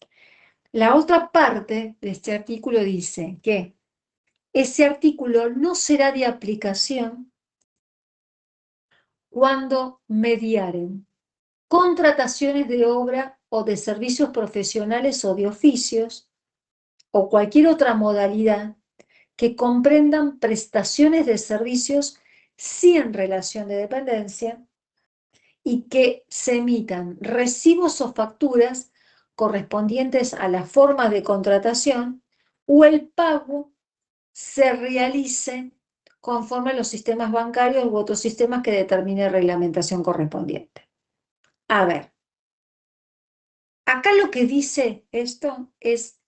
[SPEAKER 1] la otra parte de este artículo dice que ese artículo no será de aplicación cuando mediaren contrataciones de obra o de servicios profesionales o de oficios o cualquier otra modalidad que comprendan prestaciones de servicios sin relación de dependencia y que se emitan recibos o facturas correspondientes a la forma de contratación o el pago se realice conforme a los sistemas bancarios u otros sistemas que determine reglamentación correspondiente. A ver, acá lo que dice esto es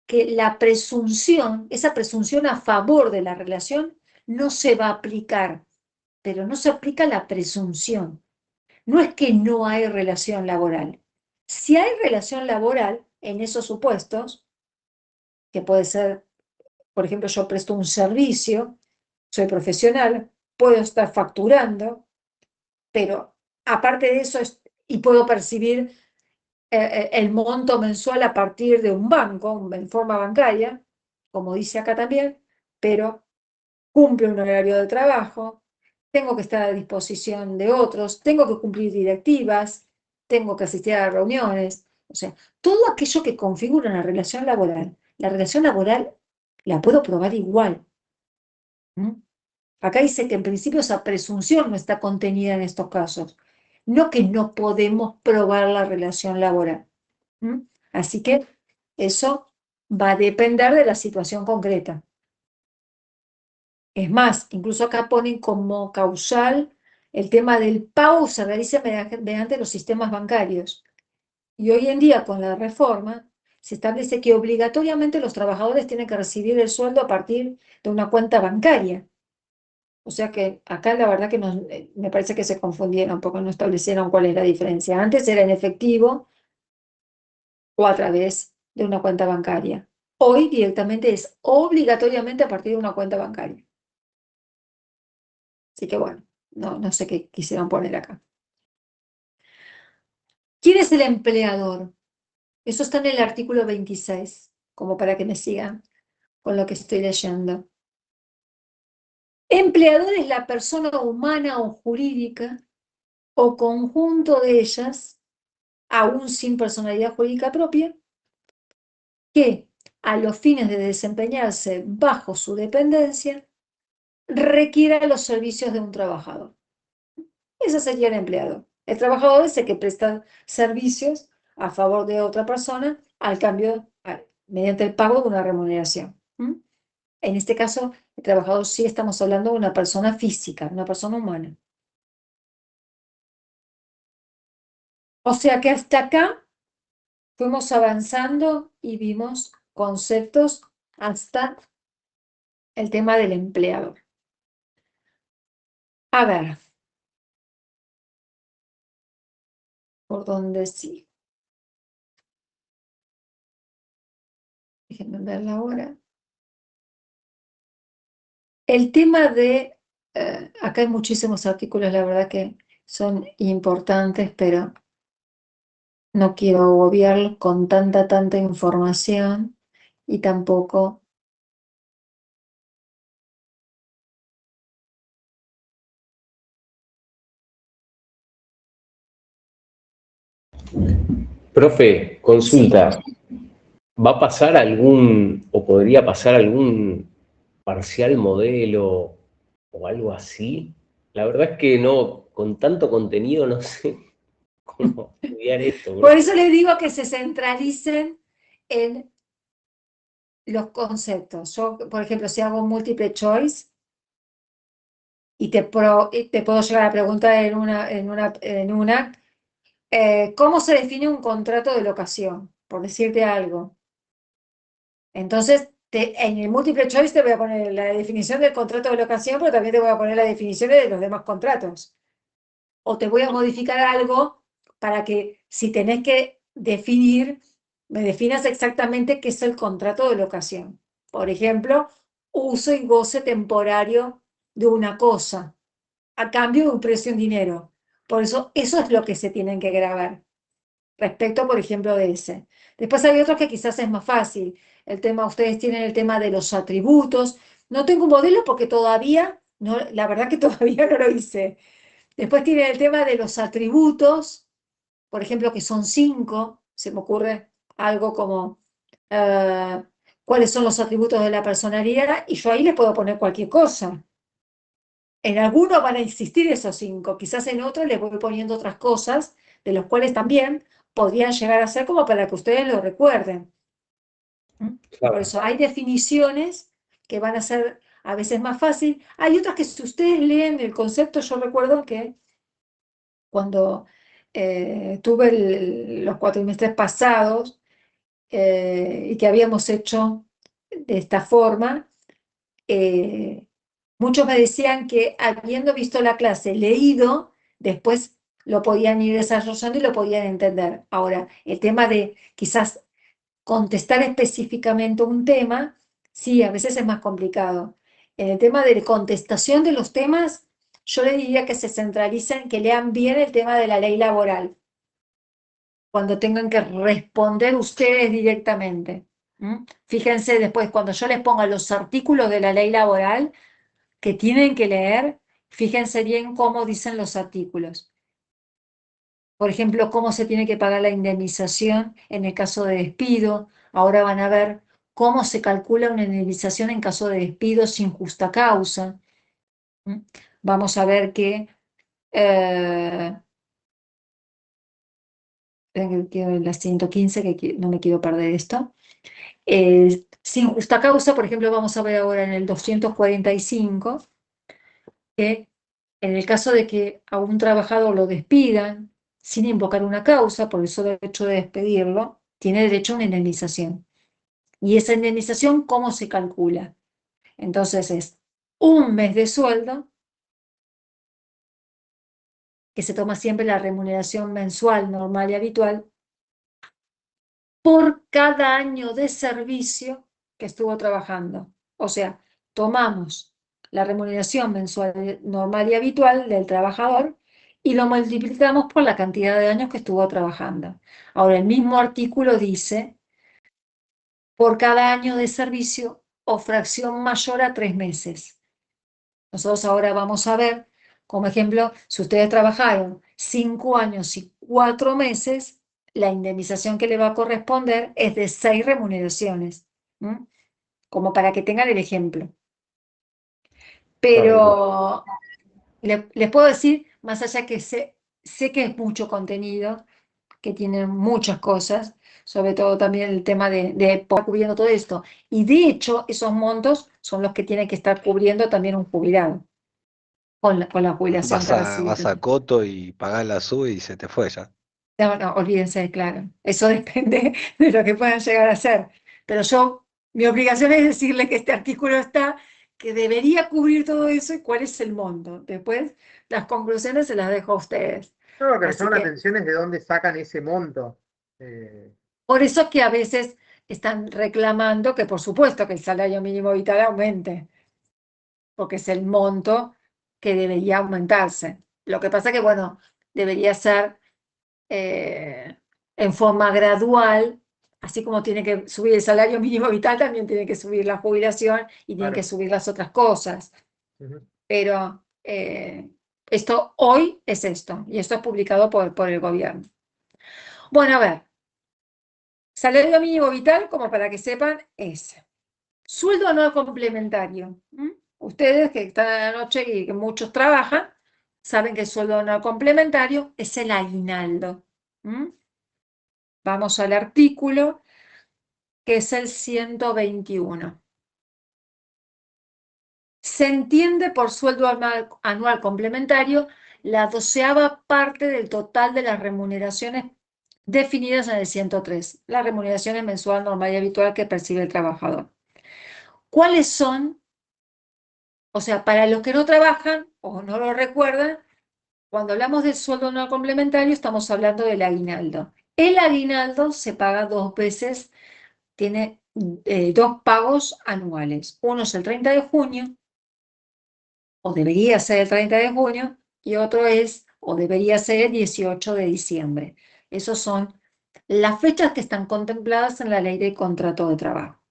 [SPEAKER 1] que la presunción, esa presunción a favor de la relación, no se va a aplicar, pero no se aplica la presunción. No es que no hay relación laboral. Si hay relación laboral en esos supuestos, que puede ser, por ejemplo, yo presto un servicio, soy profesional, puedo estar facturando, pero aparte de eso, y puedo percibir el monto mensual a partir de un banco, en forma bancaria, como dice acá también, pero cumple un horario de trabajo, tengo que estar a disposición de otros, tengo que cumplir directivas, tengo que asistir a reuniones, o sea, todo aquello que configura una relación laboral, la relación laboral la puedo probar igual. ¿Mm? Acá dice que en principio esa presunción no está contenida en estos casos, no que no podemos probar la relación laboral. ¿Mm? Así que eso va a depender de la situación concreta. Es más, incluso acá ponen como causal el tema del pago se realiza mediante los sistemas bancarios. Y hoy en día, con la reforma, se establece que obligatoriamente los trabajadores tienen que recibir el sueldo a partir de una cuenta bancaria. O sea que acá la verdad que me parece que se confundieron porque no establecieron cuál es la diferencia. Antes era en efectivo o a través de una cuenta bancaria. Hoy directamente es obligatoriamente a partir de una cuenta bancaria. Así que bueno, no sé qué quisieron poner acá. ¿Quién es el empleador? Eso está en el artículo 26, como para que me sigan con lo que estoy leyendo. Empleador es la persona humana o jurídica o conjunto de ellas, aún sin personalidad jurídica propia, que a los fines de desempeñarse bajo su dependencia requiera los servicios de un trabajador. Ese sería el empleador. El trabajador es el que presta servicios a favor de otra persona al cambio, mediante el pago de una remuneración. En este caso, el trabajador sí estamos hablando de una persona física, una persona humana. O sea que hasta acá fuimos avanzando y vimos conceptos hasta el tema del empleador. A ver, ¿por dónde sí? Déjenme ver la hora. El tema de, acá hay muchísimos artículos, la verdad que son importantes, pero no quiero agobiarlos con tanta información y tampoco.
[SPEAKER 4] Profe, consulta. ¿Va a pasar algún, o podría pasar algún parcial modelo o algo así? La verdad es que no, con tanto contenido no sé cómo estudiar esto,
[SPEAKER 1] Por
[SPEAKER 4] profe.
[SPEAKER 1] eso les digo que se centralicen en los conceptos. Yo, por ejemplo, si hago multiple choice y te puedo llegar a preguntar en una ¿cómo se define un contrato de locación? Por decirte algo. Entonces, en el multiple choice te voy a poner la definición del contrato de locación, pero también te voy a poner las definiciones de los demás contratos. O te voy a modificar algo para que si tenés que definir me definas exactamente qué es el contrato de locación. Por ejemplo, uso y goce temporario de una cosa a cambio de un precio en dinero. Por eso es lo que se tienen que grabar respecto, por ejemplo, de ese. Después hay otros que quizás es más fácil. El tema, ustedes tienen el tema de los atributos. No tengo un modelo porque todavía, no, la verdad que todavía no lo hice. Después tienen el tema de los atributos, por ejemplo, que son 5. Se me ocurre algo como eh, cuáles son los atributos de la personalidad, y yo ahí les puedo poner cualquier cosa. En algunos van a existir esos 5, quizás en otros les voy poniendo otras cosas, de los cuales también podrían llegar a ser como para que ustedes lo recuerden. Por
[SPEAKER 4] Claro.
[SPEAKER 1] eso hay definiciones que van a ser a veces más fácil. Hay otras que si ustedes leen el concepto, yo recuerdo que cuando tuve los cuatrimestres pasados y que habíamos hecho de esta forma, muchos me decían que habiendo visto la clase, leído, después lo podían ir desarrollando y lo podían entender. Ahora, el tema de quizás contestar específicamente un tema, sí, a veces es más complicado. En el tema de contestación de los temas, yo les diría que se centralicen, que lean bien el tema de la ley laboral, cuando tengan que responder ustedes directamente. Fíjense después, cuando yo les ponga los artículos de la ley laboral que tienen que leer, fíjense bien cómo dicen los artículos. Por ejemplo, cómo se tiene que pagar la indemnización en el caso de despido. Ahora van a ver cómo se calcula una indemnización en caso de despido sin justa causa. Vamos a ver que la 115, que no me quiero perder esto. Sin justa causa, por ejemplo, vamos a ver ahora en el 245, que en el caso de que a un trabajador lo despidan sin invocar una causa, por el solo hecho de despedirlo, tiene derecho a una indemnización. ¿Y esa indemnización cómo se calcula? Entonces es un mes de sueldo, que se toma siempre la remuneración mensual normal y habitual, por cada año de servicio que estuvo trabajando. O sea, tomamos la remuneración mensual normal y habitual del trabajador y lo multiplicamos por la cantidad de años que estuvo trabajando. Ahora, el mismo artículo dice, por cada año de servicio o fracción mayor a 3 meses. Nosotros ahora vamos a ver, como ejemplo, si ustedes trabajaron 5 años y 4 meses, la indemnización que le va a corresponder es de 6 remuneraciones, como para que tengan el ejemplo. Pero les puedo decir, más allá que sé que es mucho contenido, que tiene muchas cosas, sobre todo también el tema de poder cubriendo todo esto. Y de hecho, esos montos son los que tiene que estar cubriendo también un jubilado, con la jubilación que
[SPEAKER 6] Vas
[SPEAKER 1] recibe.
[SPEAKER 6] a Coto y pagás la SUBE y se te fue ya.
[SPEAKER 1] No, no, olvídense, claro. Eso depende de lo que puedan llegar a hacer. Pero mi obligación es decirle que este artículo está, que debería cubrir todo eso y cuál es el monto. Después, las conclusiones se las dejo a ustedes.
[SPEAKER 3] No, lo que me
[SPEAKER 1] Así
[SPEAKER 3] llama la
[SPEAKER 1] que,
[SPEAKER 3] atención es de dónde sacan ese monto.
[SPEAKER 1] por eso es que a veces están reclamando que, por supuesto, que el salario mínimo vital aumente, porque es el monto que debería aumentarse. Lo que pasa que, bueno, debería ser en forma gradual, así como tiene que subir el salario mínimo vital, también tiene que subir la jubilación y tienen que
[SPEAKER 3] Claro.
[SPEAKER 1] subir las otras cosas.
[SPEAKER 3] Ujú.
[SPEAKER 1] Pero esto hoy es esto, y esto es publicado por el gobierno. Bueno, a ver, salario mínimo vital, como para que sepan, es sueldo anual complementario. Ustedes que están a la noche y que muchos trabajan, saben que el sueldo anual complementario es el aguinaldo. Vamos al artículo, que es el 121. Se entiende por sueldo anual complementario la 12ª parte del total de las remuneraciones definidas en el 103, las remuneraciones mensual normal y habitual que percibe el trabajador. ¿Cuáles son? O sea, para los que no trabajan o no lo recuerdan, cuando hablamos del sueldo anual complementario estamos hablando del aguinaldo. El aguinaldo se paga 2 veces, tiene 2 pagos anuales. Uno es el 30 de junio, o debería ser el 30 de junio, y otro es, o debería ser el 18 de diciembre. Esas son las fechas que están contempladas en la ley de contrato de trabajo.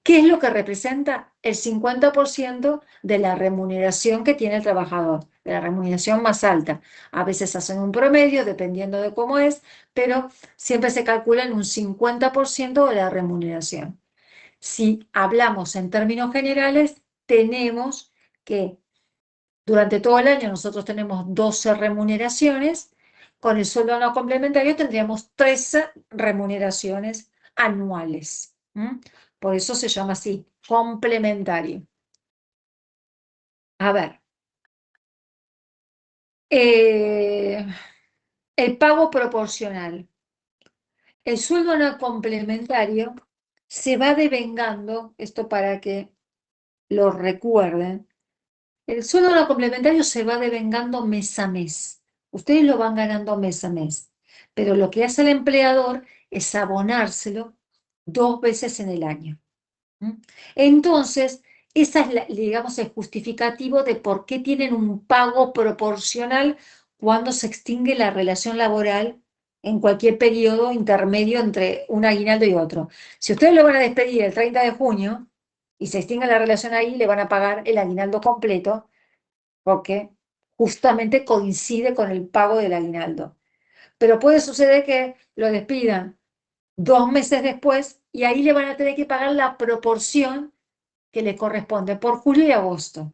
[SPEAKER 1] ¿Qué es lo que representa? El 50% de la remuneración que tiene el trabajador, de la remuneración más alta. A veces hacen un promedio, dependiendo de cómo es, pero siempre se calcula en un 50% de la remuneración. Si hablamos en términos generales, tenemos que durante todo el año nosotros tenemos 12 remuneraciones, con el sueldo no complementario tendríamos 13 remuneraciones anuales. Por eso se llama así, complementario. A ver, el pago proporcional. El sueldo no complementario se va devengando, esto para que lo recuerden, el sueldo no complementario se va devengando mes a mes. Ustedes lo van ganando mes a mes, pero lo que hace el empleador es abonárselo 2 veces en el año. Entonces, esa es, digamos, el justificativo de por qué tienen un pago proporcional cuando se extingue la relación laboral en cualquier periodo intermedio entre un aguinaldo y otro. Si ustedes lo van a despedir el 30 de junio y se extingue la relación ahí, le van a pagar el aguinaldo completo porque justamente coincide con el pago del aguinaldo. Pero puede suceder que lo despidan 2 meses después y ahí le van a tener que pagar la proporción que le corresponde por julio y agosto.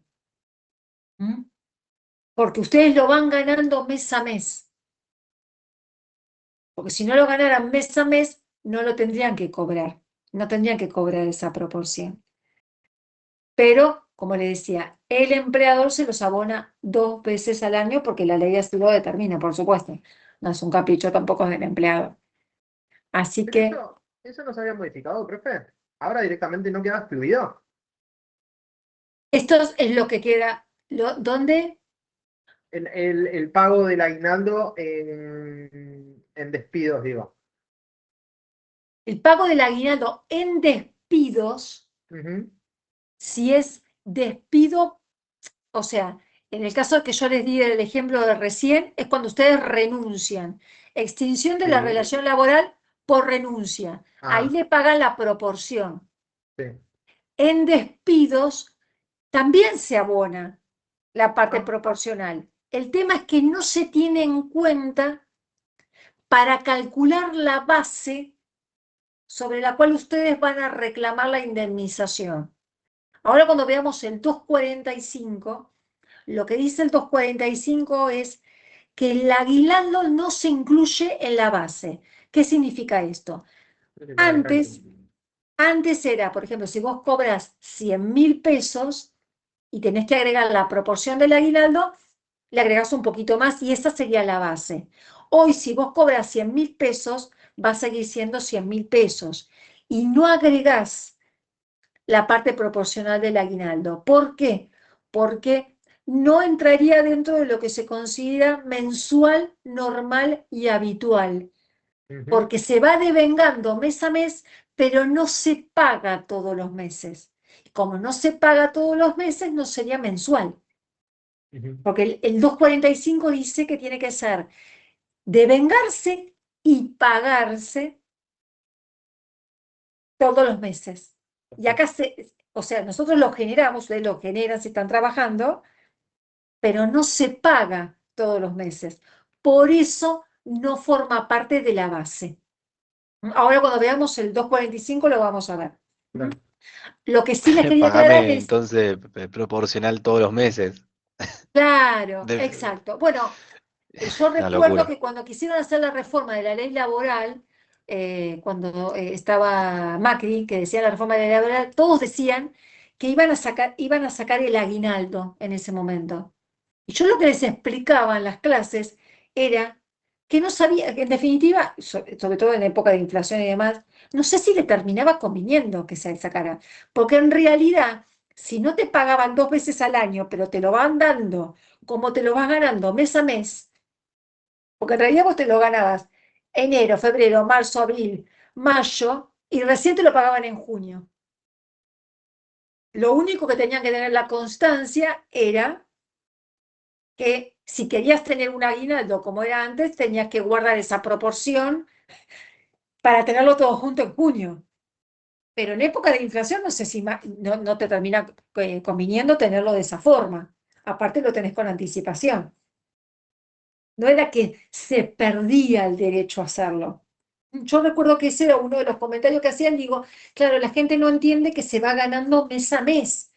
[SPEAKER 1] Porque ustedes lo van ganando mes a mes. Porque si no lo ganaran mes a mes, no lo tendrían que cobrar. No tendrían que cobrar esa proporción. Pero, como le decía, el empleador se los abona 2 veces al año porque la ley así lo determina, por supuesto. No es un capricho tampoco del empleado. Así
[SPEAKER 3] Pero
[SPEAKER 1] que
[SPEAKER 3] eso no se había modificado, profe. Ahora directamente no queda excluido.
[SPEAKER 1] esto es lo que queda. ¿Dónde?
[SPEAKER 3] El pago del aguinaldo en despidos, digo.
[SPEAKER 1] El pago del aguinaldo en despidos,
[SPEAKER 3] Ujú.
[SPEAKER 1] si es despido, o sea, en el caso que yo les di el ejemplo de recién, es cuando ustedes renuncian. Extinción de la
[SPEAKER 3] Sí.
[SPEAKER 1] relación laboral por renuncia. Ahí
[SPEAKER 3] Ah,
[SPEAKER 1] le pagan la proporción.
[SPEAKER 3] sí.
[SPEAKER 1] En despidos también se abona la parte
[SPEAKER 3] Ah.
[SPEAKER 1] proporcional. El tema es que no se tiene en cuenta para calcular la base sobre la cual ustedes van a reclamar la indemnización. Ahora cuando veamos el 245, lo que dice el 245 es que el aguinaldo no se incluye en la base. ¿Qué significa esto? Antes era, por ejemplo, si vos cobras 100.000 pesos y tenés que agregar la proporción del aguinaldo, le agregás un poquito más y esa sería la base. Hoy, si vos cobras 100.000 pesos, va a seguir siendo 100.000 pesos y no agregás la parte proporcional del aguinaldo. ¿Por qué? Porque no entraría dentro de lo que se considera mensual, normal y habitual,
[SPEAKER 3] Ujú.
[SPEAKER 1] porque se va devengando mes a mes, pero no se paga todos los meses. Como no se paga todos los meses, no sería mensual,
[SPEAKER 3] Ujú.
[SPEAKER 1] porque el 245 dice que tiene que ser devengarse y pagarse todos los meses. Y acá o sea, nosotros lo generamos, ustedes lo generan si están trabajando, pero no se paga todos los meses. Por eso no forma parte de la base. Ahora cuando veamos el 245 lo vamos a ver.
[SPEAKER 3] Claro.
[SPEAKER 1] Lo que sí les quería aclarar
[SPEAKER 6] Pagame
[SPEAKER 1] es,
[SPEAKER 6] entonces proporcional todos los meses.
[SPEAKER 1] claro,
[SPEAKER 6] De-
[SPEAKER 1] exacto. Bueno, yo
[SPEAKER 6] Una
[SPEAKER 1] recuerdo
[SPEAKER 6] locura.
[SPEAKER 1] que cuando quisieron hacer la reforma de la ley laboral, cuando estaba Macri, que decía la reforma de la ley laboral, todos decían que iban a sacar el aguinaldo en ese momento. Y yo lo que les explicaba en las clases era que no sabía, que en definitiva, sobre todo en época de inflación y demás, no sé si le terminaba conviniendo que se sacara, porque en realidad, si no te pagaban 2 veces al año, pero te lo van dando como te lo vas ganando mes a mes, porque en realidad vos te lo ganabas enero, febrero, marzo, abril, mayo, y recién te lo pagaban en junio. Lo único que tenían que tener la constancia era que si querías tener un aguinaldo como era antes, tenías que guardar esa proporción para tenerlo todo junto en junio. Pero en época de inflación no sé si no te termina conviniendo tenerlo de esa forma. Aparte lo tenés con anticipación. No era que se perdía el derecho a hacerlo. Yo recuerdo que ese era uno de los comentarios que hacían, digo, claro, la gente no entiende que se va ganando mes a mes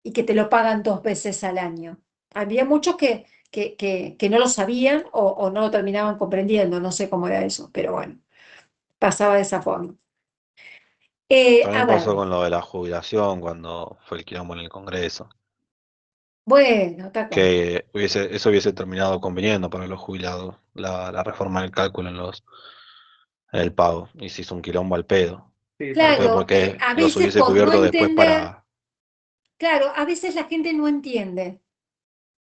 [SPEAKER 1] y que te lo pagan 2 veces al año. Había muchos que no lo sabían o no lo terminaban comprendiendo, no sé cómo era eso, pero bueno, pasaba de esa forma. A
[SPEAKER 6] También pasó
[SPEAKER 1] ver,
[SPEAKER 6] con lo de la jubilación cuando fue el quilombo en el Congreso,
[SPEAKER 1] bueno, tal cual.
[SPEAKER 6] que eso hubiese terminado conveniendo para los jubilados, la reforma del cálculo en el pago, y se hizo un quilombo al pedo.
[SPEAKER 3] Sí,
[SPEAKER 6] Al
[SPEAKER 3] tal
[SPEAKER 6] pedo
[SPEAKER 3] cual.
[SPEAKER 1] Claro,
[SPEAKER 6] porque
[SPEAKER 1] a
[SPEAKER 6] los
[SPEAKER 1] veces
[SPEAKER 6] hubiese
[SPEAKER 1] por no
[SPEAKER 6] cubierto después
[SPEAKER 1] entender,
[SPEAKER 6] para,
[SPEAKER 1] claro, a veces la gente no entiende.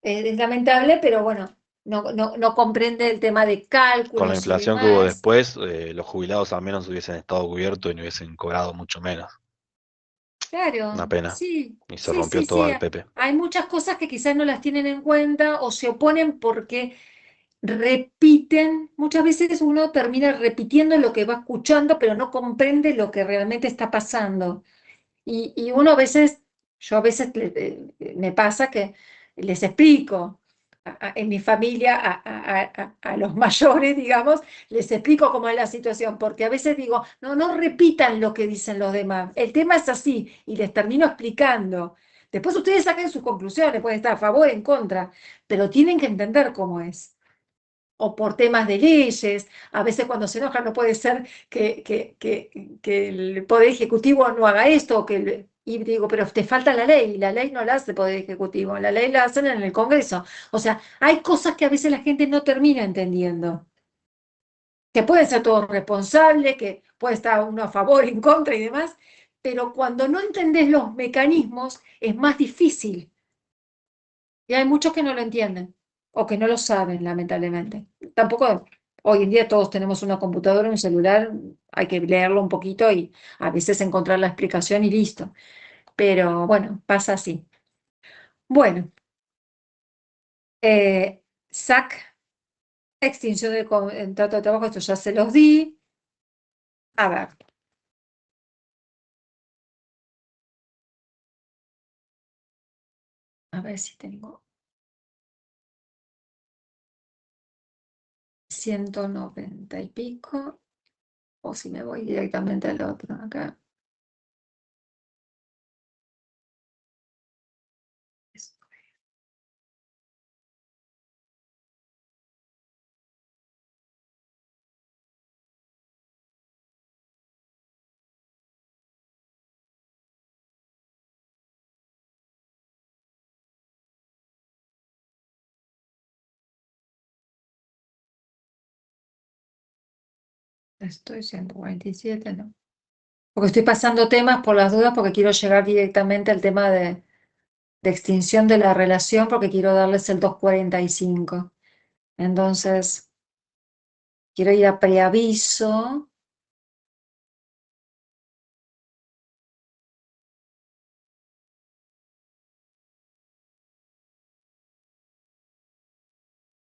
[SPEAKER 1] Es lamentable, pero bueno, no comprende el tema de
[SPEAKER 6] con la
[SPEAKER 1] cálculos y
[SPEAKER 6] inflación que hubo
[SPEAKER 1] demás.
[SPEAKER 6] después, los jubilados al menos hubiesen estado cubiertos y no hubiesen cobrado mucho menos. Una
[SPEAKER 1] Claro,
[SPEAKER 6] pena.
[SPEAKER 1] sí,
[SPEAKER 6] Y se
[SPEAKER 1] sí,
[SPEAKER 6] rompió
[SPEAKER 1] sí,
[SPEAKER 6] todo
[SPEAKER 1] sí.
[SPEAKER 6] al Pepe.
[SPEAKER 1] Hay muchas cosas que quizás no las tienen en cuenta o se oponen porque repiten. Muchas veces uno termina repitiendo lo que va escuchando, pero no comprende lo que realmente está pasando. Y uno a veces, yo a veces me pasa que les explico en mi familia a los mayores, digamos, les explico cómo es la situación, porque a veces digo, no repitan lo que dicen los demás, el tema es así, y les termino explicando. Después ustedes saquen sus conclusiones, pueden estar a favor o en contra, pero tienen que entender cómo es. O por temas de leyes, a veces cuando se enojan no puede ser que el Poder Ejecutivo no haga esto, y digo, pero te falta la ley, y la ley no la hace el Poder Ejecutivo, la ley la hacen en el Congreso. O sea, hay cosas que a veces la gente no termina entendiendo, que pueden ser todos responsables, que puede estar uno a favor, en contra y demás, pero cuando no entendés los mecanismos es más difícil. Y hay muchos que no lo entienden o que no lo saben, lamentablemente. Tampoco hoy en día todos tenemos una computadora, un celular, hay que leerlo un poquito y a veces encontrar la explicación y listo. Pero bueno, pasa así. Bueno, SAC, extinción del contrato de trabajo, esto ya se los di. A ver, a ver si tengo 190 y pico, o si me voy directamente al otro acá. Estoy 147, ¿no? Porque estoy pasando temas por las dudas porque quiero llegar directamente al tema de extinción de la relación porque quiero darles el 245. Entonces, quiero ir a preaviso.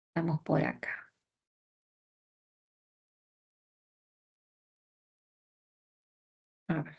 [SPEAKER 1] Estamos por acá. A ver.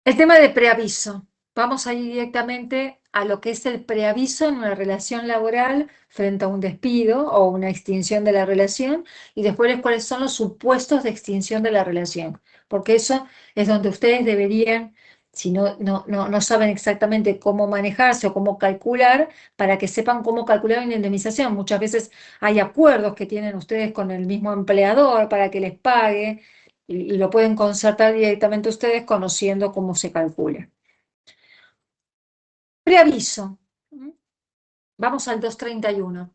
[SPEAKER 1] El tema de preaviso. Vamos a ir directamente a lo que es el preaviso en una relación laboral frente a un despido o una extinción de la relación y después cuáles son los supuestos de extinción de la relación, porque eso es donde ustedes deberían, si no saben exactamente cómo manejarse o cómo calcular, para que sepan cómo calcular una indemnización. Muchas veces hay acuerdos que tienen ustedes con el mismo empleador para que les pague y lo pueden concertar directamente ustedes conociendo cómo se calcula. Preaviso. Vamos al 231.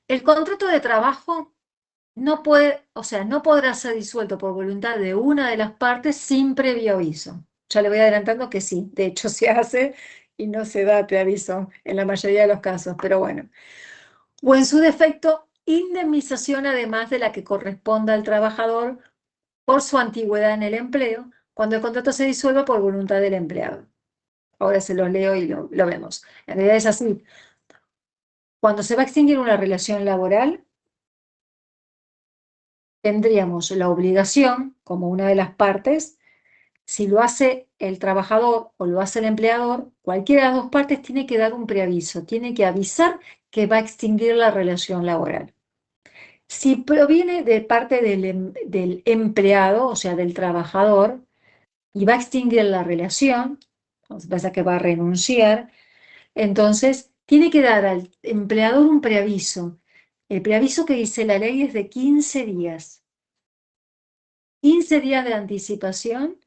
[SPEAKER 1] El contrato de trabajo no puede, o sea, no podrá ser disuelto por voluntad de una de las partes sin previo aviso. Ya le voy adelantando que sí, de hecho se hace y no se da preaviso en la mayoría de los casos, pero bueno. o en su defecto, indemnización además de la que corresponda al trabajador por su antigüedad en el empleo, cuando el contrato se disuelva por voluntad del empleado. Ahora se los leo y lo vemos. En realidad es así. Cuando se va a extinguir una relación laboral, tendríamos la obligación, como una de las partes, si lo hace el trabajador o lo hace el empleador, cualquiera de las dos partes tiene que dar un preaviso, tiene que avisar que va a extinguir la relación laboral. Si proviene de parte del empleado, o sea, del trabajador, y va a extinguir la relación, pasa que va a renunciar, entonces tiene que dar al empleador un preaviso. El preaviso que dice la ley es de 15 días. 15 días de anticipación,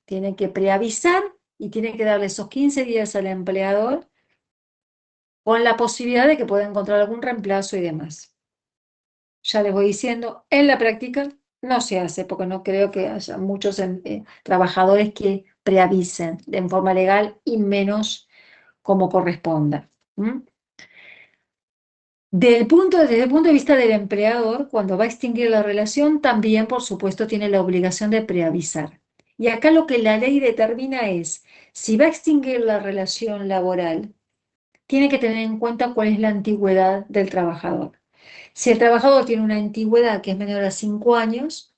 [SPEAKER 1] tiene que preavisar y tiene que darle esos 15 días al empleador con la posibilidad de que pueda encontrar algún reemplazo y demás. Ya les voy diciendo, en la práctica no se hace, porque no creo que haya muchos trabajadores que preavisen en forma legal y menos como corresponda. Desde el punto de vista del empleador, cuando va a extinguir la relación, también, por supuesto, tiene la obligación de preavisar. Y acá lo que la ley determina es, si va a extinguir la relación laboral, tiene que tener en cuenta cuál es la antigüedad del trabajador. Si el trabajador tiene una antigüedad que es menor a 5 años,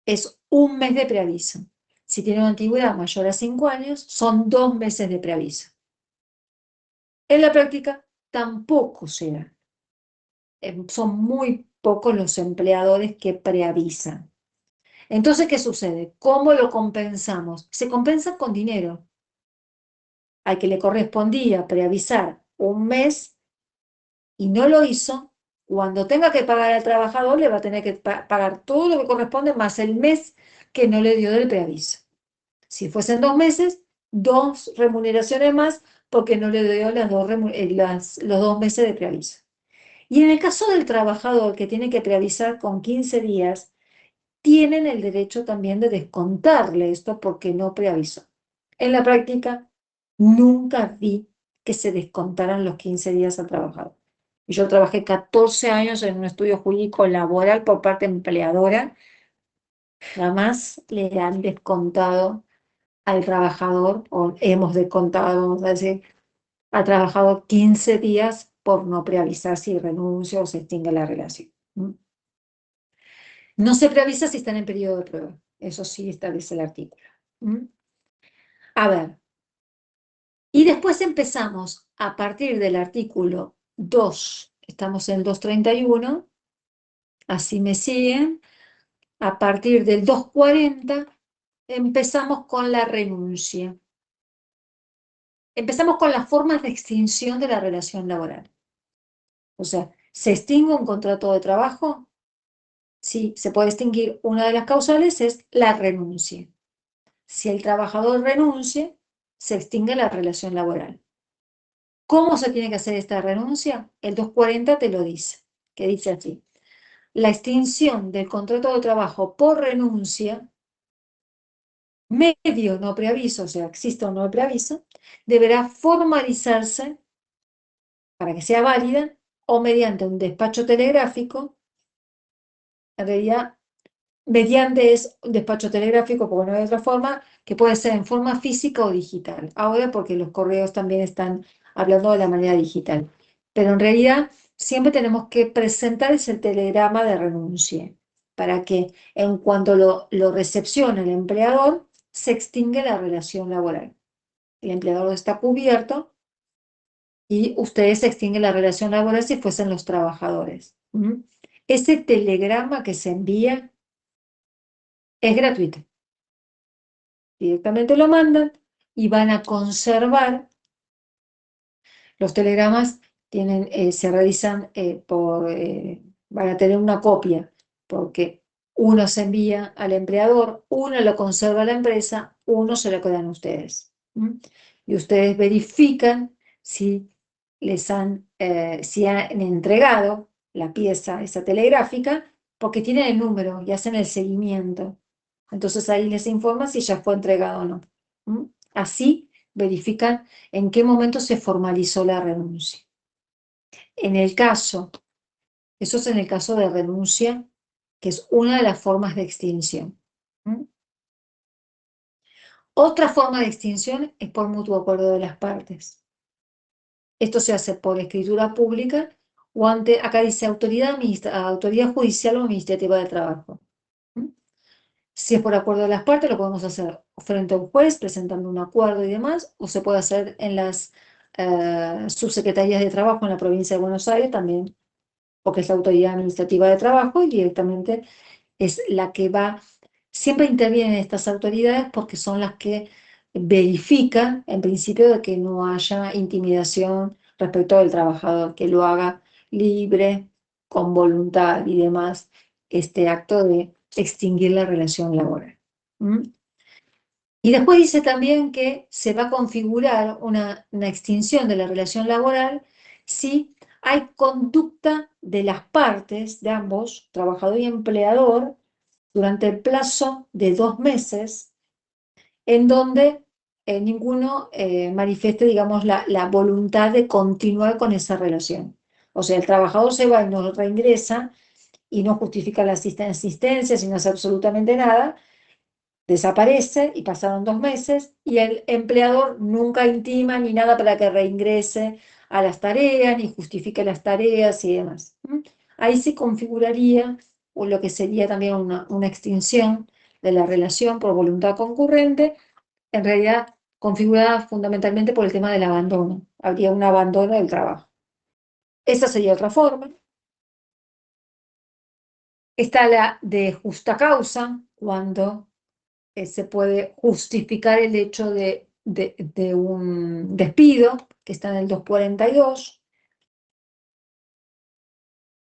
[SPEAKER 1] es 1 mes de preaviso. Si tiene una antigüedad mayor a 5 años, son 2 meses de preaviso. En la práctica, tampoco se da. Son muy pocos los empleadores que preavisan. Entonces, ¿qué sucede? ¿Cómo lo compensamos? Se compensa con dinero. Al que le correspondía preavisar 1 mes y no lo hizo, cuando tenga que pagar al trabajador, le va a tener que pagar todo lo que corresponde más el mes que no le dio del preaviso. Si fuesen 2 meses, 2 remuneraciones más porque no le dio los 2 meses de preaviso. Y en el caso del trabajador que tiene que preavisar con 15 días, tienen el derecho también de descontarle esto porque no preavisó. En la práctica, nunca vi que se descontaran los 15 días al trabajador. Yo trabajé 14 años en un estudio jurídico laboral por parte empleadora. Jamás le han descontado al trabajador, o hemos descontado, vamos a decir, al trabajador 15 días por no preavisar si renuncia o se extingue la relación. No se preavisa si están en periodo de prueba. Eso sí establece el artículo. A ver. Y después empezamos a partir del artículo 2. Estamos en el 231. Así me siguen. A partir del 240 empezamos con la renuncia. Empezamos con las formas de extinción de la relación laboral. O sea, ¿se extingue un contrato de trabajo? Sí, se puede extinguir. Una de las causales es la renuncia. Si el trabajador renuncia, se extingue la relación laboral. ¿Cómo se tiene que hacer esta renuncia? El 240 te lo dice, que dice así. La extinción del contrato de trabajo por renuncia, medio no preaviso, o sea, exista o no preaviso, deberá formalizarse para que sea válida o mediante un despacho telegráfico. En realidad, mediante es un despacho telegráfico, porque no hay otra forma, que puede ser en forma física o digital. Ahora porque los correos también están hablando de la manera digital. Pero en realidad siempre tenemos que presentar ese telegrama de renuncia para que en cuanto lo recepcione el empleador, se extingue la relación laboral. El empleador está cubierto y ustedes extinguen la relación laboral si fuesen los trabajadores. Ese telegrama que se envía es gratuito. Directamente lo mandan y van a conservar. Los telegramas se realizan van a tener una copia, porque uno se envía al empleador, uno lo conserva a la empresa, uno se lo quedan a ustedes. Y ustedes verifican si han entregado la pieza, esa telegráfica, porque tienen el número y hacen el seguimiento. Entonces ahí les informa si ya fue entregado o no. Así verifican en qué momento se formalizó la renuncia. En el caso, eso es en el caso de renuncia, que es una de las formas de extinción. ¿Mm? Otra forma de extinción es por mutuo acuerdo de las partes. Esto se hace por escritura pública o ante, acá dice autoridad judicial o administrativa de trabajo. ¿Mm? Si es por acuerdo de las partes, lo podemos hacer frente a un juez, presentando un acuerdo y demás, o se puede hacer en las subsecretarías de trabajo en la provincia de Buenos Aires también, porque es la autoridad administrativa de trabajo y directamente es la que va, siempre intervienen estas autoridades porque son las que verifican, en principio, de que no haya intimidación respecto del trabajador, que lo haga libre, con voluntad y demás, este acto de extinguir la relación laboral. ¿Mm? Y después dice también que se va a configurar una extinción de la relación laboral si hay conducta de las partes, de ambos, trabajador y empleador, durante el plazo de 2 meses, en donde ninguno manifieste, digamos, la voluntad de continuar con esa relación. O sea, el trabajador se va y no reingresa y no justifica la asistencia, si no hace absolutamente nada, desaparece y pasaron 2 meses y el empleador nunca intima ni nada para que reingrese a las tareas, ni justifique las tareas y demás. ¿Mm? Ahí se configuraría o lo que sería también una extinción de la relación por voluntad concurrente, en realidad configurada fundamentalmente por el tema del abandono. Habría un abandono del trabajo. Esa sería otra forma. Está la de justa causa, cuando se puede justificar el hecho de un despido, que está en el 242.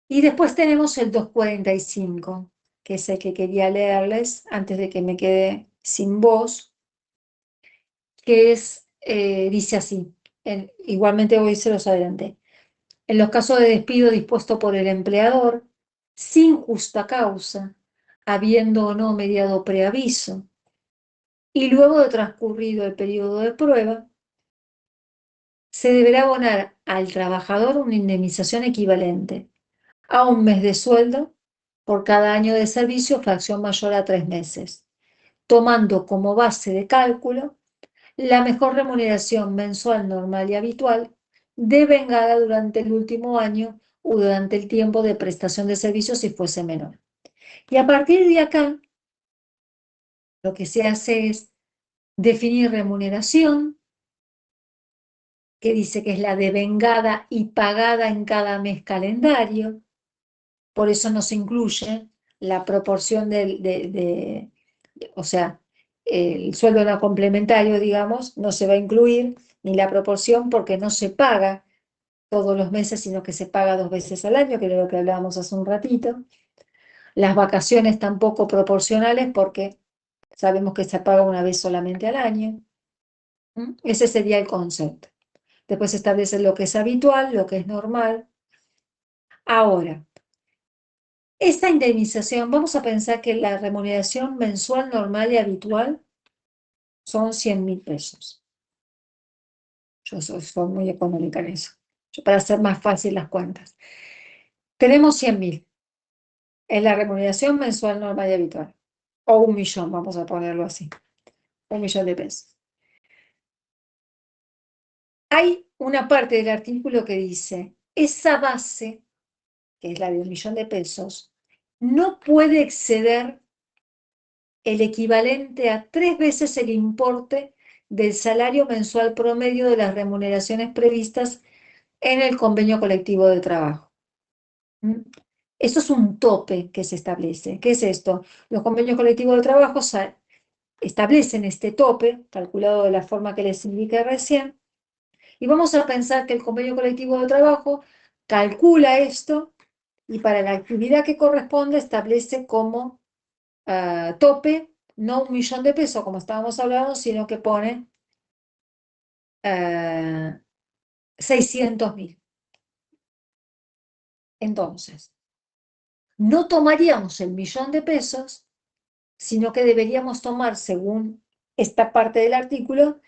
[SPEAKER 1] Y después tenemos el 245, que es el que quería leerles antes de que me quede sin voz, que es, dice así, igualmente hoy se los adelanté. En los casos de despido dispuesto por el empleador, sin justa causa, habiendo o no mediado preaviso, y luego de transcurrido el periodo de prueba, se deberá abonar al trabajador una indemnización equivalente a 1 mes de sueldo por cada año de servicio, fracción mayor a 3 meses, tomando como base de cálculo la mejor remuneración mensual normal y habitual devengada durante el último año o durante el tiempo de prestación de servicios si fuese menor. Y a partir de acá, lo que se hace es definir remuneración, que dice que es la devengada y pagada en cada mes calendario. Por eso no se incluye la proporción o sea, el sueldo no complementario, digamos, no se va a incluir, ni la proporción, porque no se paga todos los meses, sino que se paga 2 veces al año, que era lo que hablábamos hace un ratito. Las vacaciones tampoco proporcionales, porque sabemos que se paga una vez solamente al año. Ese sería el concepto. Después se establece lo que es habitual, lo que es normal. Ahora, esta indemnización, vamos a pensar que la remuneración mensual normal y habitual son 100.000 pesos. Yo soy muy económica en eso, para hacer más fácil las cuentas. Tenemos 100.000. Es la remuneración mensual normal y habitual. O 1 millón, vamos a ponerlo así. 1 millón de pesos. Hay una parte del artículo que dice, esa base, que es la de 1 millón de pesos, no puede exceder el equivalente a 3 veces el importe del salario mensual promedio de las remuneraciones previstas en el convenio colectivo de trabajo. Esto es un tope que se establece. ¿Qué es esto? Los convenios colectivos de trabajo establecen este tope, calculado de la forma que les indiqué recién, y vamos a pensar que el convenio colectivo de trabajo calcula esto y para la actividad que corresponde establece como tope no 1 millón de pesos, como estábamos hablando, sino que pone 600.000. Entonces, no tomaríamos el 1 millón de pesos, sino que deberíamos tomar, según esta parte del artículo,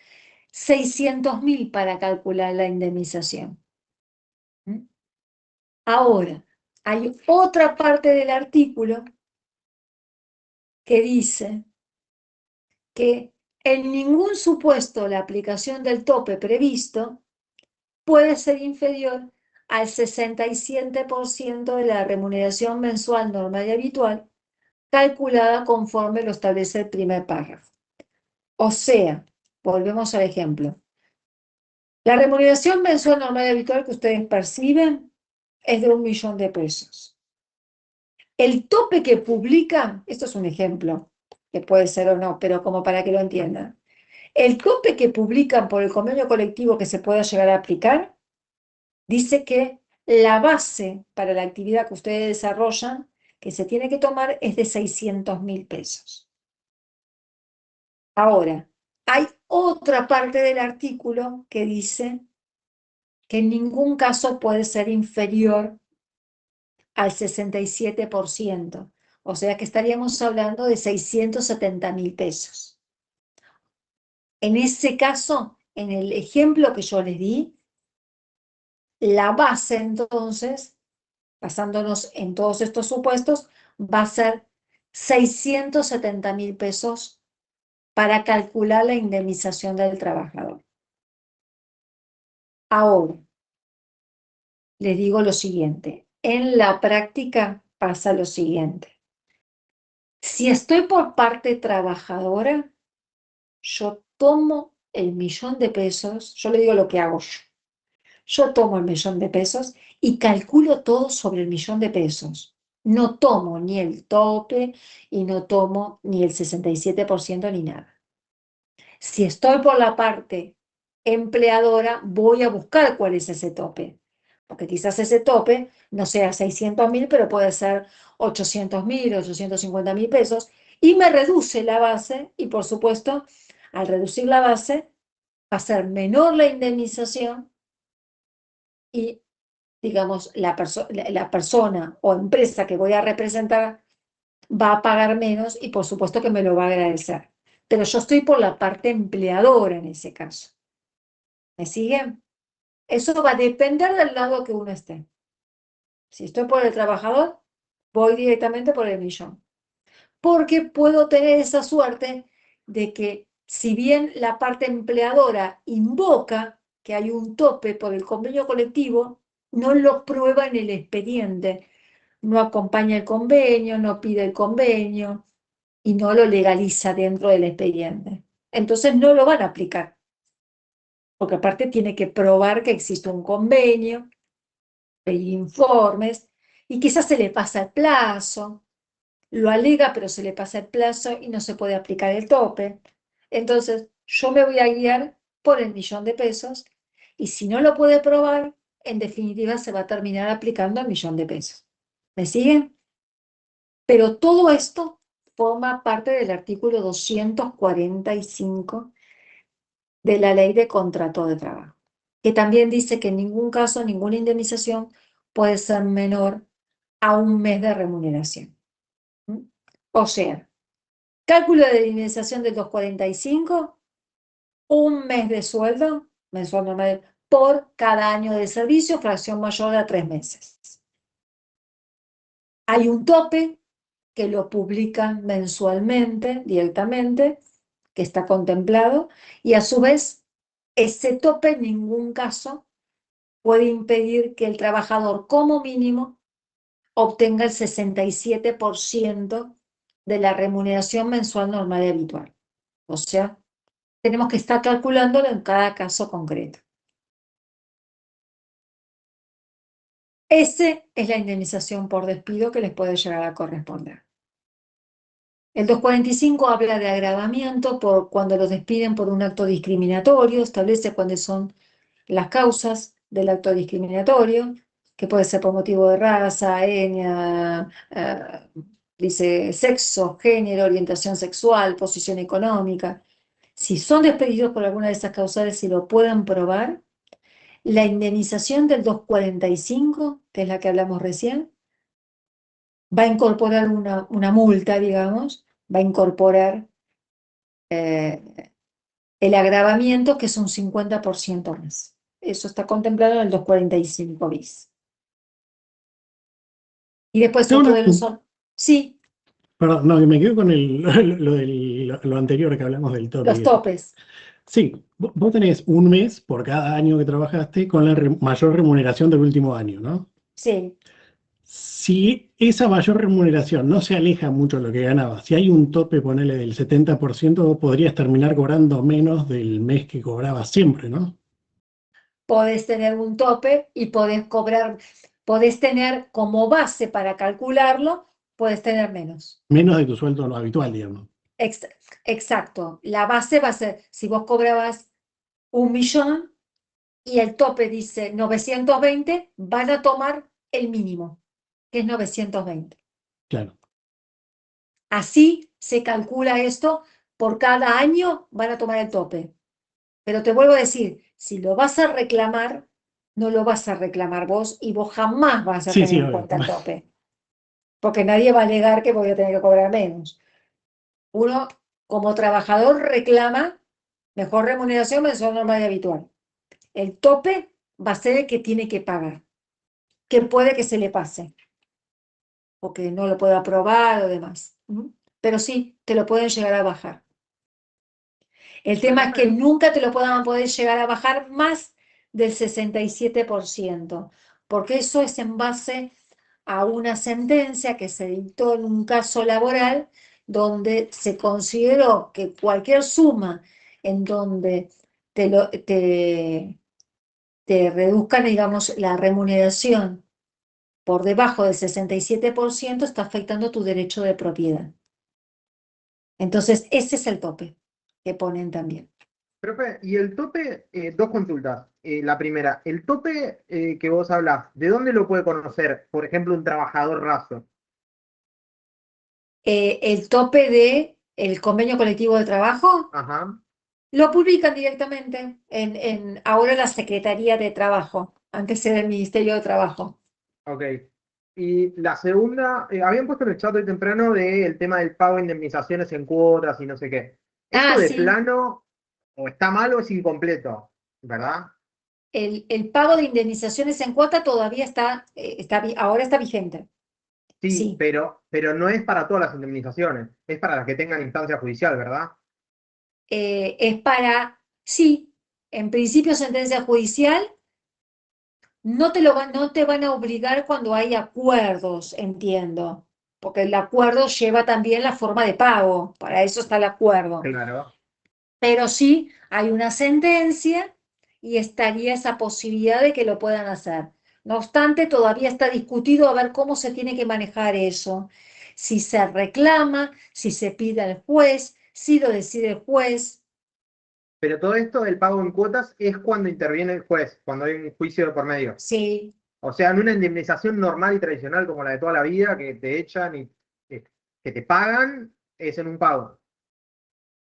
[SPEAKER 1] 600.000 para calcular la indemnización. Ahora, hay otra parte del artículo que dice que en ningún supuesto la aplicación del tope previsto puede ser inferior al 67% de la remuneración mensual normal y habitual, calculada conforme lo establece el primer párrafo. O sea, volvemos al ejemplo. La remuneración mensual normal y habitual que ustedes perciben es de 1.000.000 de pesos. El tope que publican, esto es un ejemplo, que puede ser o no, pero como para que lo entiendan. El tope que publican por el convenio colectivo que se pueda llegar a aplicar, dice que la base para la actividad que ustedes desarrollan, que se tiene que tomar, es de 600.000 pesos. Ahora, hay otra parte del artículo que dice que en ningún caso puede ser inferior al 67%. O sea que estaríamos hablando de 670.000 pesos. En ese caso, en el ejemplo que yo les di, la base entonces, basándonos en todos estos supuestos, va a ser 670.000 pesos para calcular la indemnización del trabajador. Ahora, les digo lo siguiente, en la práctica pasa lo siguiente. Si estoy por parte trabajadora, yo tomo el 1.000.000 de pesos, yo le digo lo que hago yo. Yo tomo el 1.000.000 de pesos y calculo todo sobre el 1.000.000 de pesos. No tomo ni el tope y no tomo ni el 67% ni nada. Si estoy por la parte empleadora, voy a buscar cuál es ese tope. Porque quizás ese tope no sea 600.000, pero puede ser 800.000, 850.000 pesos, y me reduce la base, y por supuesto, al reducir la base, va a ser menor la indemnización y, digamos, la persona o empresa que voy a representar va a pagar menos y por supuesto que me lo va a agradecer. Pero yo estoy por la parte empleadora en ese caso. ¿Me siguen? Eso va a depender del lado que uno esté. Si estoy por el trabajador, voy directamente por el 1.000.000. Porque puedo tener esa suerte de que, si bien la parte empleadora invoca que hay un tope por el convenio colectivo, no lo prueba en el expediente, no acompaña el convenio, no pide el convenio y no lo legaliza dentro del expediente. Entonces no lo van a aplicar, porque aparte tiene que probar que existe un convenio, pedir informes, y quizás se le pasa el plazo, lo alega, pero se le pasa el plazo y no se puede aplicar el tope. Entonces, yo me voy a guiar por el 1.000.000 de pesos, y si no lo puede probar, en definitiva se va a terminar aplicando el 1.000.000 de pesos. ¿Me siguen? Pero todo esto forma parte del artículo 245 de la Ley de Contrato de Trabajo, que también dice que en ningún caso ninguna indemnización puede ser menor a un mes de remuneración. O sea, cálculo de indemnización del 245, un mes de sueldo mensual normal por cada año de servicio, fracción mayor a 3 meses. Hay un tope que lo publican mensualmente, directamente, que está contemplado, y a su vez, ese tope en ningún caso puede impedir que el trabajador, como mínimo, obtenga el 67% de la remuneración mensual normal y habitual. O sea, tenemos que estar calculándolo en cada caso concreto. Esa es la indemnización por despido que les puede llegar a corresponder. El 245 habla de agravamiento por cuando los despiden por un acto discriminatorio, establece cuáles son las causas del acto discriminatorio, que puede ser por motivo de raza, etnia, dice sexo, género, orientación sexual, posición económica. Si son despedidos por alguna de esas causales, si lo pueden probar, la indemnización del 245, que es la que hablamos recién, va a incorporar una multa, digamos, va a incorporar el agravamiento, que es un 50% más. Eso está contemplado en el 245 bis. Y después
[SPEAKER 5] Tengo
[SPEAKER 1] otro
[SPEAKER 5] una-
[SPEAKER 1] de los... Sí,
[SPEAKER 5] Perdón, no, me quedo con lo anterior que hablamos del tope.
[SPEAKER 1] los topes.
[SPEAKER 5] Sí, vos tenés un mes por cada año que trabajaste con la mayor remuneración del último año, ¿no?
[SPEAKER 1] Sí.
[SPEAKER 5] Si esa mayor remuneración no se aleja mucho de lo que ganabas, si hay un tope, ponele del 70%, vos podrías terminar cobrando menos del mes que cobrabas siempre, ¿no?
[SPEAKER 1] Podés tener un tope y podés cobrar, podés tener como base para calcularlo, podés tener menos.
[SPEAKER 5] Menos de tu sueldo no habitual, digamos.
[SPEAKER 1] Ex- Exacto. La base va a ser, si vos cobrabas 1.000.000 y el tope dice 920, van a tomar el mínimo, que es 920.
[SPEAKER 5] Claro.
[SPEAKER 1] Así se calcula esto, por cada año van a tomar el tope. Pero te vuelvo a decir, si lo vas a reclamar, no lo vas a reclamar vos y vos jamás vas a
[SPEAKER 5] Sí,
[SPEAKER 1] tener
[SPEAKER 5] sí,
[SPEAKER 1] en
[SPEAKER 5] obvio.
[SPEAKER 1] cuenta el tope. Porque nadie va a alegar que voy a tener que cobrar menos. Uno, como trabajador, reclama mejor remuneración mensual normal y habitual. El tope va a ser el que tiene que pagar, que puede que se le pase, o que no lo pueda aprobar o demás. Pero sí, te lo pueden llegar a bajar. El tema es que nunca te lo puedan poder llegar a bajar más del 67%, porque eso es en base a una sentencia que se dictó en un caso laboral donde se consideró que cualquier suma en donde te reduzcan, digamos, la remuneración por debajo del 67% está afectando tu derecho de propiedad. Entonces, ese es el tope que ponen también.
[SPEAKER 3] Profe, y el tope, dos consultas. La primera, el tope que vos hablás, ¿de dónde lo puede conocer? Por ejemplo, un trabajador raso.
[SPEAKER 1] El tope de el convenio colectivo de trabajo
[SPEAKER 3] Ajá,
[SPEAKER 1] lo publican directamente en ahora la Secretaría de Trabajo, antes era el Ministerio de Trabajo.
[SPEAKER 3] ok. Y la segunda, habían puesto en el chat hoy temprano del tema del pago de indemnizaciones en cuotas y no sé qué. Eso de
[SPEAKER 1] Sí,
[SPEAKER 3] plano, o está mal o es incompleto, ¿verdad?
[SPEAKER 1] el pago de indemnizaciones en cuota todavía ahora está vigente.
[SPEAKER 3] Sí,
[SPEAKER 1] Sí,
[SPEAKER 3] pero no es para todas las indemnizaciones, es para las que tengan instancia judicial, ¿verdad?
[SPEAKER 1] es para, sí, en principio sentencia judicial, no te van a obligar cuando hay acuerdos, entiendo, porque el acuerdo lleva también la forma de pago, para eso está el acuerdo.
[SPEAKER 3] Claro.
[SPEAKER 1] Pero sí hay una sentencia y estaría esa posibilidad de que lo puedan hacer. No obstante, todavía está discutido a ver cómo se tiene que manejar eso. Si se reclama, si se pide al juez, si lo decide el juez.
[SPEAKER 3] Pero todo esto del pago en cuotas es cuando interviene el juez, cuando hay un juicio de por medio.
[SPEAKER 1] Sí,
[SPEAKER 3] O sea, en una indemnización normal y tradicional como la de toda la vida, que te echan y que te pagan, es en un pago.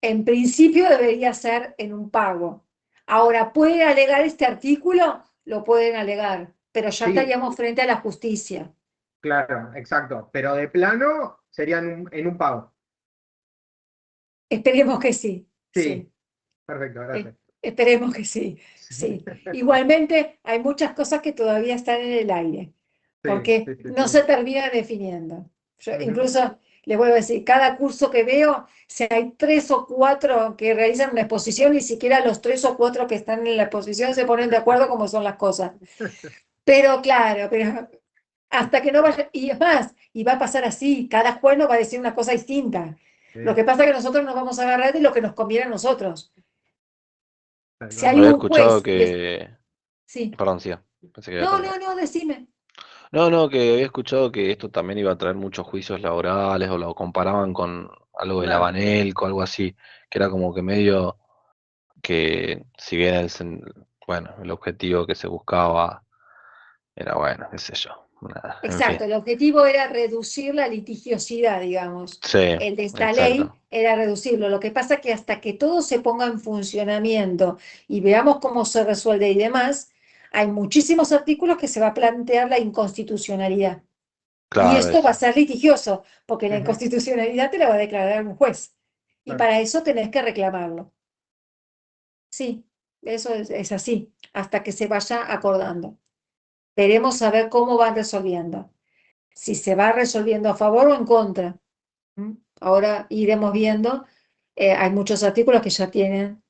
[SPEAKER 1] en principio debería ser en un pago. Ahora, ¿pueden alegar este artículo? Lo pueden alegar, pero ya
[SPEAKER 3] Sí,
[SPEAKER 1] estaríamos frente a la justicia.
[SPEAKER 3] claro, exacto. Pero de plano sería en un pago.
[SPEAKER 1] Esperemos que sí,
[SPEAKER 3] Sí,
[SPEAKER 1] sí.
[SPEAKER 3] perfecto, gracias.
[SPEAKER 1] Esperemos que sí, sí. Igualmente, hay muchas cosas que todavía están en el aire,
[SPEAKER 3] Sí,
[SPEAKER 1] porque
[SPEAKER 3] sí, sí,
[SPEAKER 1] no
[SPEAKER 3] sí.
[SPEAKER 1] se termina definiendo. Yo
[SPEAKER 3] Ujú.
[SPEAKER 1] incluso les vuelvo a decir, cada curso que veo, si hay 3 o 4 que realizan una exposición, ni siquiera los 3 o 4 que están en la exposición se ponen de acuerdo cómo son las cosas. Pero claro, pero hasta que no vaya, y es más, y va a pasar así, cada juez nos va a decir una cosa distinta.
[SPEAKER 3] Sí,
[SPEAKER 1] Lo que pasa es que nosotros nos vamos a agarrar de lo que nos conviene a nosotros.
[SPEAKER 3] tal
[SPEAKER 1] Si
[SPEAKER 3] cual.
[SPEAKER 1] hay
[SPEAKER 6] Había
[SPEAKER 1] un
[SPEAKER 6] escuchado
[SPEAKER 1] juez,
[SPEAKER 6] que...
[SPEAKER 1] sí.
[SPEAKER 6] Perdón, sí, pensé que había
[SPEAKER 1] No,
[SPEAKER 6] terminado.
[SPEAKER 1] no, no, decime.
[SPEAKER 6] No, no, que había escuchado que esto también iba a traer muchos juicios laborales o lo comparaban con algo de la
[SPEAKER 3] Claro.
[SPEAKER 6] Banelco, algo así, que era como que medio que si bien bueno, el objetivo que se buscaba era bueno, qué sé yo, nada, en fin.
[SPEAKER 1] Exacto, el objetivo era reducir la litigiosidad, digamos.
[SPEAKER 6] Sí,
[SPEAKER 1] El de esta ley
[SPEAKER 6] exacto.
[SPEAKER 1] era reducirlo. Lo que pasa es que hasta que todo se ponga en funcionamiento y veamos cómo se resuelve y demás, hay muchísimos artículos que se va a plantear la inconstitucionalidad. Y
[SPEAKER 6] Claro,
[SPEAKER 1] esto va a
[SPEAKER 6] eso.
[SPEAKER 1] ser litigioso, porque la
[SPEAKER 3] Ujú,
[SPEAKER 1] inconstitucionalidad te la va a declarar un juez. Y
[SPEAKER 3] claro.
[SPEAKER 1] para eso tenés que reclamarlo. Sí, eso es así, hasta que se vaya acordando. Veremos a ver cómo van resolviendo. si se va resolviendo a favor o en contra. Ahora iremos viendo, hay muchos artículos que ya tienen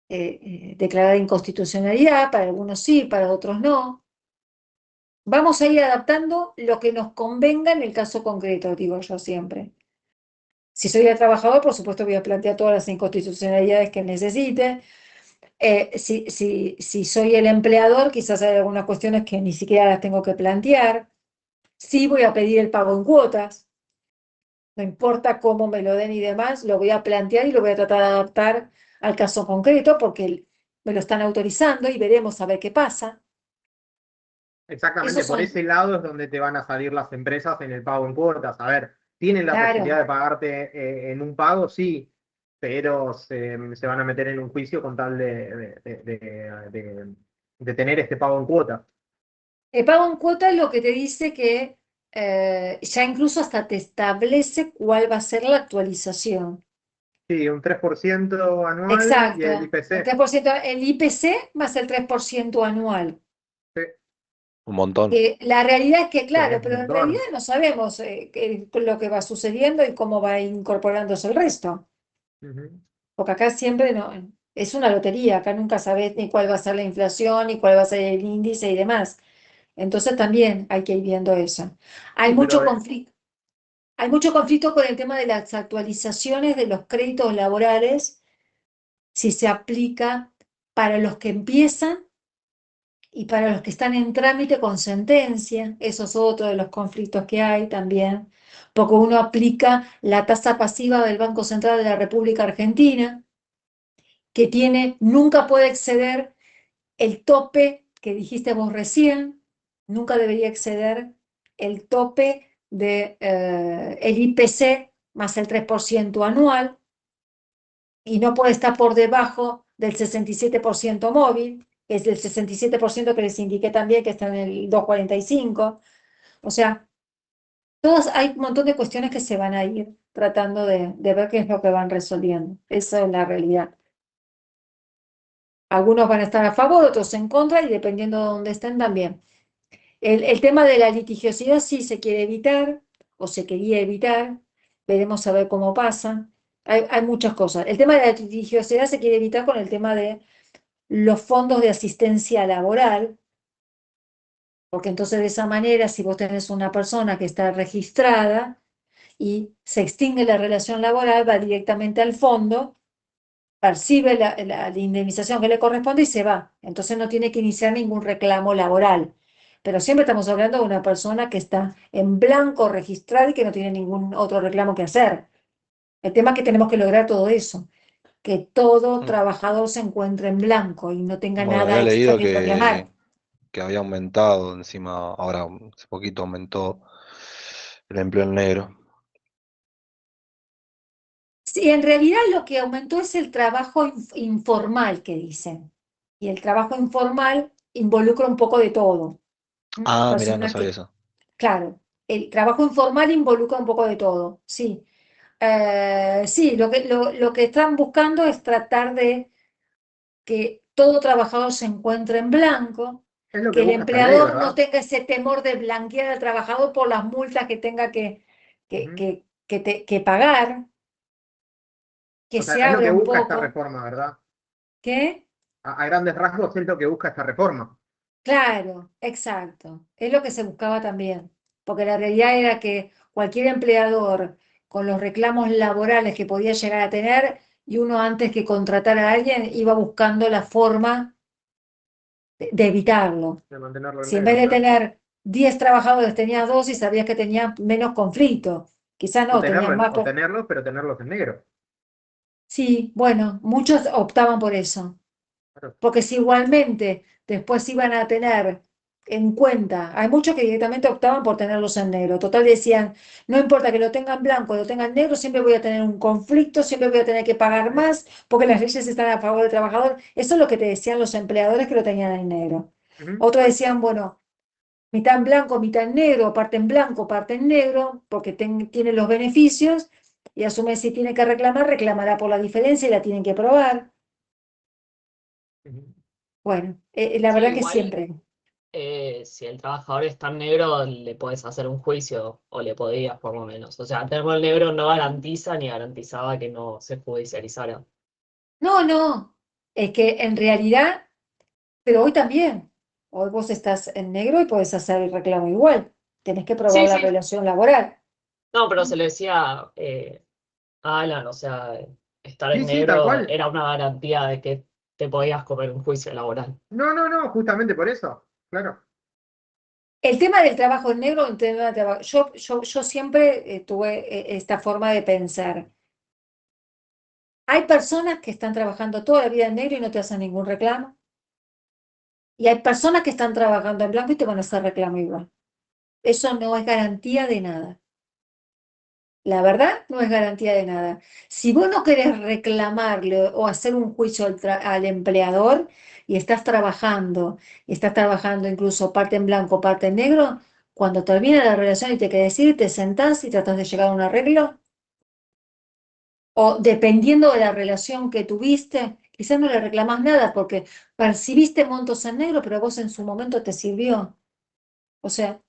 [SPEAKER 1] declarada inconstitucionalidad, para algunos sí, para otros no. Vamos a ir adaptando lo que nos convenga en el caso concreto, digo yo siempre. Si soy el trabajador, por supuesto voy a plantear todas las inconstitucionalidades que necesite. Si soy el empleador, quizás hay algunas cuestiones que ni siquiera las tengo que plantear. Sí voy a pedir el pago en cuotas. No importa cómo me lo den y demás, lo voy a plantear y lo voy a tratar de adaptar al caso concreto porque me lo están autorizando y veremos a ver qué pasa.
[SPEAKER 3] Exactamente, por ese lado es donde te van a salir las empresas en el pago en cuotas. A ver, ¿tienen la posibilidad de pagarte en un pago? Sí, pero se van a meter en un juicio con tal de tener este pago en cuotas.
[SPEAKER 1] El pago en cuotas es lo que te dice que ya incluso hasta te establece cuál va a ser la actualización.
[SPEAKER 3] Sí, un 3% anual.
[SPEAKER 1] Exacto,
[SPEAKER 3] y el IPC.
[SPEAKER 1] El 3%, el IPC más el 3% anual.
[SPEAKER 3] Sí.
[SPEAKER 6] Un montón.
[SPEAKER 1] La realidad es que, claro,
[SPEAKER 3] Sí,
[SPEAKER 1] pero en realidad no sabemos lo que va sucediendo y cómo va incorporándose el resto. Porque acá siempre no, es una lotería, acá nunca sabes ni cuál va a ser la inflación, ni cuál va a ser el índice y demás. Entonces también hay que ir viendo eso. Hay mucho conflicto. Hay mucho conflicto con el tema de las actualizaciones de los créditos laborales, si se aplica para los que empiezan y para los que están en trámite con sentencia. Eso es otro de los conflictos que hay también, porque uno aplica la tasa pasiva del Banco Central de la República Argentina, que nunca puede exceder el tope que dijiste vos recién, nunca debería exceder el tope de el IPC más el 3% anual, y no puede estar por debajo del 67% móvil, que es el 67% que les indiqué también, que está en el 2,45. O sea, hay un montón de cuestiones que se van a ir tratando de ver qué es lo que van resolviendo. Esa es la realidad. Algunos van a estar a favor, otros en contra, y dependiendo de dónde estén también. El tema de la litigiosidad sí se quiere evitar, o se quería evitar, veremos a ver cómo pasa. Hay muchas cosas. El tema de la litigiosidad se quiere evitar con el tema de los fondos de asistencia laboral, porque entonces de esa manera, si vos tenés una persona que está registrada y se extingue la relación laboral, va directamente al fondo, percibe la indemnización que le corresponde y se va. Entonces no tiene que iniciar ningún reclamo laboral. Pero siempre estamos hablando de una persona que está en blanco registrada y que no tiene ningún otro reclamo que hacer. El tema es que tenemos que lograr todo eso, que todo trabajador se encuentre en blanco y no tenga
[SPEAKER 6] Bueno,
[SPEAKER 1] nada
[SPEAKER 6] había
[SPEAKER 1] extra
[SPEAKER 6] leído
[SPEAKER 1] que reclamar.
[SPEAKER 6] que había aumentado, encima, ahora hace poquito aumentó el empleo en negro.
[SPEAKER 1] Sí, en realidad lo que aumentó es el trabajo informal que dicen. Y el trabajo informal involucra un poco de todo.
[SPEAKER 6] Ah, mirá, no sabía eso.
[SPEAKER 1] Claro, el trabajo informal involucra un poco de todo, sí. Sí, lo que están buscando es tratar de que todo trabajador se encuentre en blanco,
[SPEAKER 3] Es lo
[SPEAKER 1] que el
[SPEAKER 3] busca esta ley,
[SPEAKER 1] empleador no
[SPEAKER 3] ¿verdad?
[SPEAKER 1] tenga ese temor de blanquear al trabajador por las multas que tenga que pagar, que
[SPEAKER 3] O sea,
[SPEAKER 1] se
[SPEAKER 3] es lo que
[SPEAKER 1] abra un
[SPEAKER 3] busca esta
[SPEAKER 1] poco.
[SPEAKER 3] reforma, ¿verdad?
[SPEAKER 1] ¿Qué?
[SPEAKER 3] A grandes rasgos es lo que busca esta reforma.
[SPEAKER 1] Claro, exacto. Es lo que se buscaba también, porque la realidad era que cualquier empleador con los reclamos laborales que podía llegar a tener, y uno antes que contratar a alguien iba buscando la forma de evitarlo.
[SPEAKER 3] De mantenerlo en
[SPEAKER 1] Si en
[SPEAKER 3] negro,
[SPEAKER 1] vez de
[SPEAKER 3] claro.
[SPEAKER 1] tener 10 trabajadores tenías 2 y sabías que tenías menos conflicto, quizás no, tenías más.
[SPEAKER 3] O tenerlos, pero tenerlos en negro.
[SPEAKER 1] Sí, bueno, muchos optaban por eso.
[SPEAKER 3] Claro.
[SPEAKER 1] Porque si igualmente después iban a tener en cuenta, hay muchos que directamente optaban por tenerlos en negro. Total decían, no importa que lo tengan blanco o lo tengan negro, siempre voy a tener un conflicto, siempre voy a tener que pagar más porque las leyes están a favor del trabajador. Eso es lo que te decían los empleadores que lo tenían en negro. Otros decían, bueno, mitad en blanco, mitad en negro, parte en blanco, parte en negro, porque tiene los beneficios y a su vez si tiene que reclamar, reclamará por la diferencia y la tienen que probar. Bueno, la
[SPEAKER 7] Sí,
[SPEAKER 1] verdad que
[SPEAKER 7] igual
[SPEAKER 1] siempre.
[SPEAKER 7] si el trabajador está en negro, le podés hacer un juicio, o le podías por lo menos. O sea, tenerlo en negro no garantiza ni garantizaba que no se judicializara.
[SPEAKER 1] No, es que en realidad, pero hoy también, hoy vos estás en negro y podés hacer el reclamo igual, tenés que probar
[SPEAKER 7] Sí,
[SPEAKER 1] la
[SPEAKER 7] sí.
[SPEAKER 1] relación laboral.
[SPEAKER 7] No, pero se le decía a Alan, o sea, estar en
[SPEAKER 3] Sí, tal
[SPEAKER 7] negro
[SPEAKER 3] cual.
[SPEAKER 7] era una garantía de que te podías comer un juicio laboral.
[SPEAKER 3] No, justamente por eso, claro.
[SPEAKER 1] El tema del trabajo en negro, yo siempre tuve esta forma de pensar. Hay personas que están trabajando toda la vida en negro y no te hacen ningún reclamo. Y hay personas que están trabajando en blanco y te van a hacer reclamo igual. Eso no es garantía de nada. La verdad, no es garantía de nada. Si vos no querés reclamarle o hacer un juicio al empleador y estás trabajando incluso parte en blanco, parte en negro, cuando termina la relación y te querés ir, te sentás y tratás de llegar a un arreglo, o dependiendo de la relación que tuviste, quizás no le reclamás nada porque percibiste montos en negro, pero a vos en su momento te sirvió. O sea,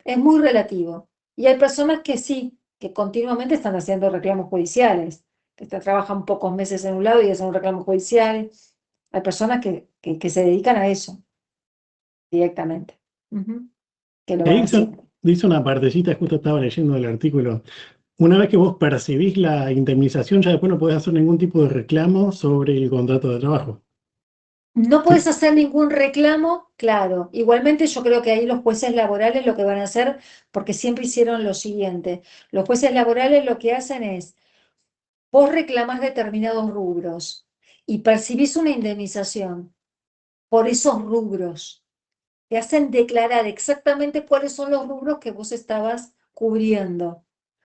[SPEAKER 1] es muy relativo. Y hay personas que sí, que continuamente están haciendo reclamos judiciales, que trabajan pocos meses en un lado y hacen un reclamo judicial. Hay personas que se dedican a eso directamente, que lo
[SPEAKER 5] Ahí
[SPEAKER 1] van haciendo.
[SPEAKER 5] dice una partecita, justo estaba leyendo el artículo. Una vez que vos percibís la indemnización, ya después no podés hacer ningún tipo de reclamo sobre el contrato de trabajo.
[SPEAKER 1] No puedes hacer ningún reclamo, claro. Igualmente yo creo que ahí los jueces laborales lo que van a hacer, porque siempre hicieron lo siguiente, los jueces laborales lo que hacen es, vos reclamás determinados rubros y percibís una indemnización por esos rubros. Te hacen declarar exactamente cuáles son los rubros que vos estabas cubriendo,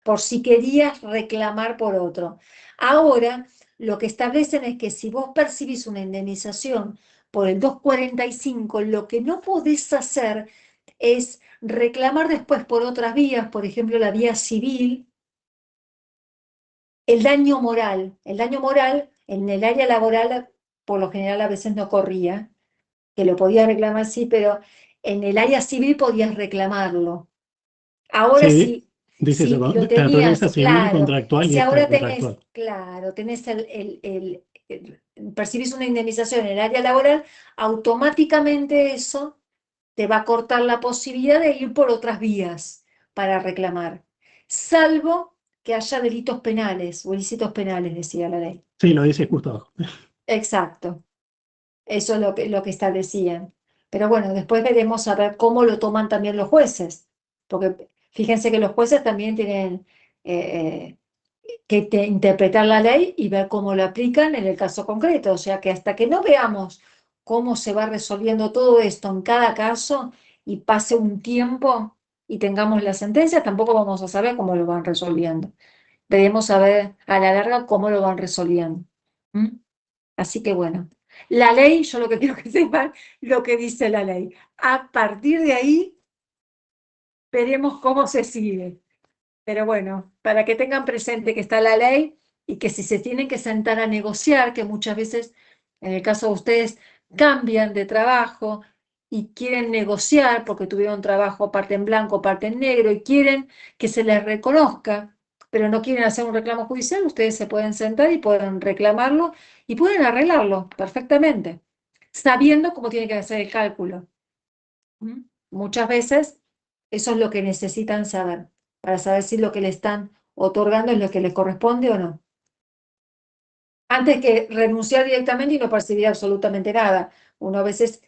[SPEAKER 1] por si querías reclamar por otro. Ahora, lo que establecen es que si vos percibís una indemnización por el 245, lo que no podés hacer es reclamar después por otras vías, por ejemplo, la vía civil, el daño moral. El daño moral en el área laboral, por lo general, a veces no corría, que lo podías reclamar, sí, pero en el área civil podías reclamarlo. Ahora
[SPEAKER 5] Sí,
[SPEAKER 1] sí,
[SPEAKER 5] dice eso,
[SPEAKER 1] si lo
[SPEAKER 5] naturaleza
[SPEAKER 1] tenías,
[SPEAKER 5] civil,
[SPEAKER 1] claro,
[SPEAKER 5] contractual y
[SPEAKER 1] si ahora tenés,
[SPEAKER 5] extracontractual.
[SPEAKER 1] claro, tenés percibís una indemnización en el área laboral, automáticamente eso te va a cortar la posibilidad de ir por otras vías para reclamar, salvo que haya delitos penales o ilícitos penales, decía la ley.
[SPEAKER 5] Sí, lo dice justo abajo.
[SPEAKER 1] Exacto. Eso es lo que establecían. Pero bueno, después veremos a ver cómo lo toman también los jueces, porque fíjense que los jueces también tienen que interpretar la ley y ver cómo lo aplican en el caso concreto. O sea que hasta que no veamos cómo se va resolviendo todo esto en cada caso y pase un tiempo y tengamos la sentencia, tampoco vamos a saber cómo lo van resolviendo. Veremos a ver a la larga cómo lo van resolviendo. ¿Mm? Así que bueno, la ley, yo lo que quiero que sepan, lo que dice la ley. A partir de ahí, veremos cómo se sigue. Pero bueno, para que tengan presente que está la ley y que si se tienen que sentar a negociar, que muchas veces, en el caso de ustedes, cambian de trabajo y quieren negociar porque tuvieron trabajo parte en blanco, parte en negro y quieren que se les reconozca, pero no quieren hacer un reclamo judicial, ustedes se pueden sentar y pueden reclamarlo y pueden arreglarlo perfectamente, sabiendo cómo tiene que hacer el cálculo. ¿Mm? Muchas veces eso es lo que necesitan saber, para saber si lo que le están otorgando es lo que les corresponde o no. Antes que renunciar directamente y no percibir absolutamente nada. Uno a veces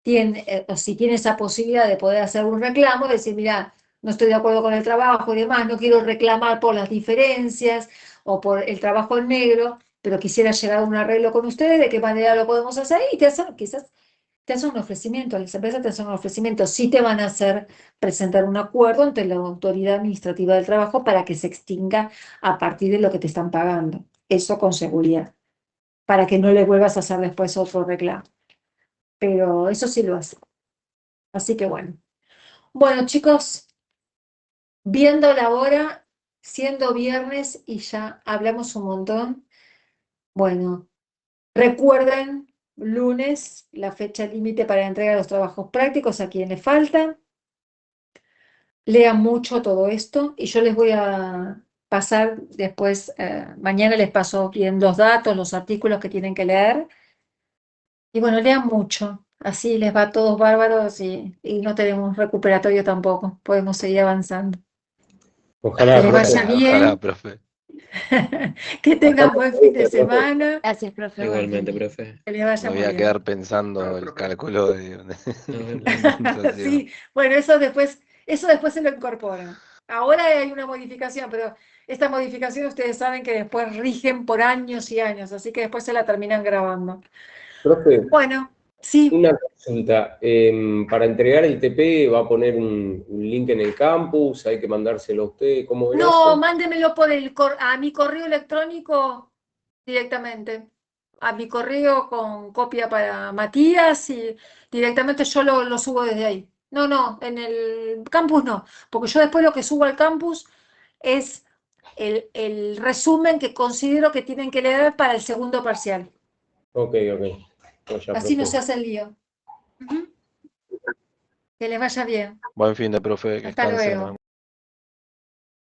[SPEAKER 1] tiene, o si tiene esa posibilidad de poder hacer un reclamo, decir, mira, no estoy de acuerdo con el trabajo y demás, no quiero reclamar por las diferencias o por el trabajo en negro, pero quisiera llegar a un arreglo con ustedes, ¿de qué manera lo podemos hacer? Y te hacen, quizás te hacen un ofrecimiento, las empresas te hacen un ofrecimiento, sí te van a hacer presentar un acuerdo ante la autoridad administrativa del trabajo para que se extinga a partir de lo que te están pagando. Eso con seguridad, para que no le vuelvas a hacer después otro reclamo. Pero eso sí lo hace. Así que bueno. Bueno, chicos, viendo la hora, siendo viernes y ya hablamos un montón. Bueno, recuerden lunes la fecha límite para entrega de los trabajos prácticos a quien le falta. Lean mucho todo esto y yo les voy a pasar después, mañana les paso bien los datos, los artículos que tienen que leer. Y bueno, lean mucho, así les va a todos bárbaros y no tenemos recuperatorio tampoco, podemos seguir avanzando.
[SPEAKER 4] Ojalá,
[SPEAKER 1] Que les vaya
[SPEAKER 6] Ojalá,
[SPEAKER 1] bien,
[SPEAKER 6] profe.
[SPEAKER 1] que tengan buen fin de semana,
[SPEAKER 8] Gracias, profe.
[SPEAKER 9] Igualmente, profe.
[SPEAKER 1] que les
[SPEAKER 6] Me
[SPEAKER 1] vaya
[SPEAKER 6] voy
[SPEAKER 1] muy
[SPEAKER 6] a
[SPEAKER 1] bien.
[SPEAKER 6] quedar pensando
[SPEAKER 3] Claro,
[SPEAKER 6] el
[SPEAKER 3] profe.
[SPEAKER 6] cálculo de la inflación.
[SPEAKER 1] Sí, bueno, eso después se lo incorporan. Ahora hay una modificación, pero esta modificación ustedes saben que después rigen por años y años, así que después se la terminan grabando.
[SPEAKER 4] Profe,
[SPEAKER 1] Bueno, sí,
[SPEAKER 4] una consulta. Para entregar el TP va a poner un link en el campus, hay que mandárselo a usted, ¿cómo es
[SPEAKER 1] no,
[SPEAKER 4] eso?
[SPEAKER 1] mándemelo a mi correo electrónico directamente, a mi correo con copia para Matías y directamente yo lo subo desde ahí. No, en el campus no, porque yo después lo que subo al campus es el resumen que considero que tienen que leer para el segundo parcial.
[SPEAKER 4] Ok. Pues ya,
[SPEAKER 1] Así no
[SPEAKER 4] profe.
[SPEAKER 1] se hace el lío. Ujú. Que les vaya bien.
[SPEAKER 6] Buen fin de profe, que
[SPEAKER 1] Hasta
[SPEAKER 6] descansen.
[SPEAKER 1] luego.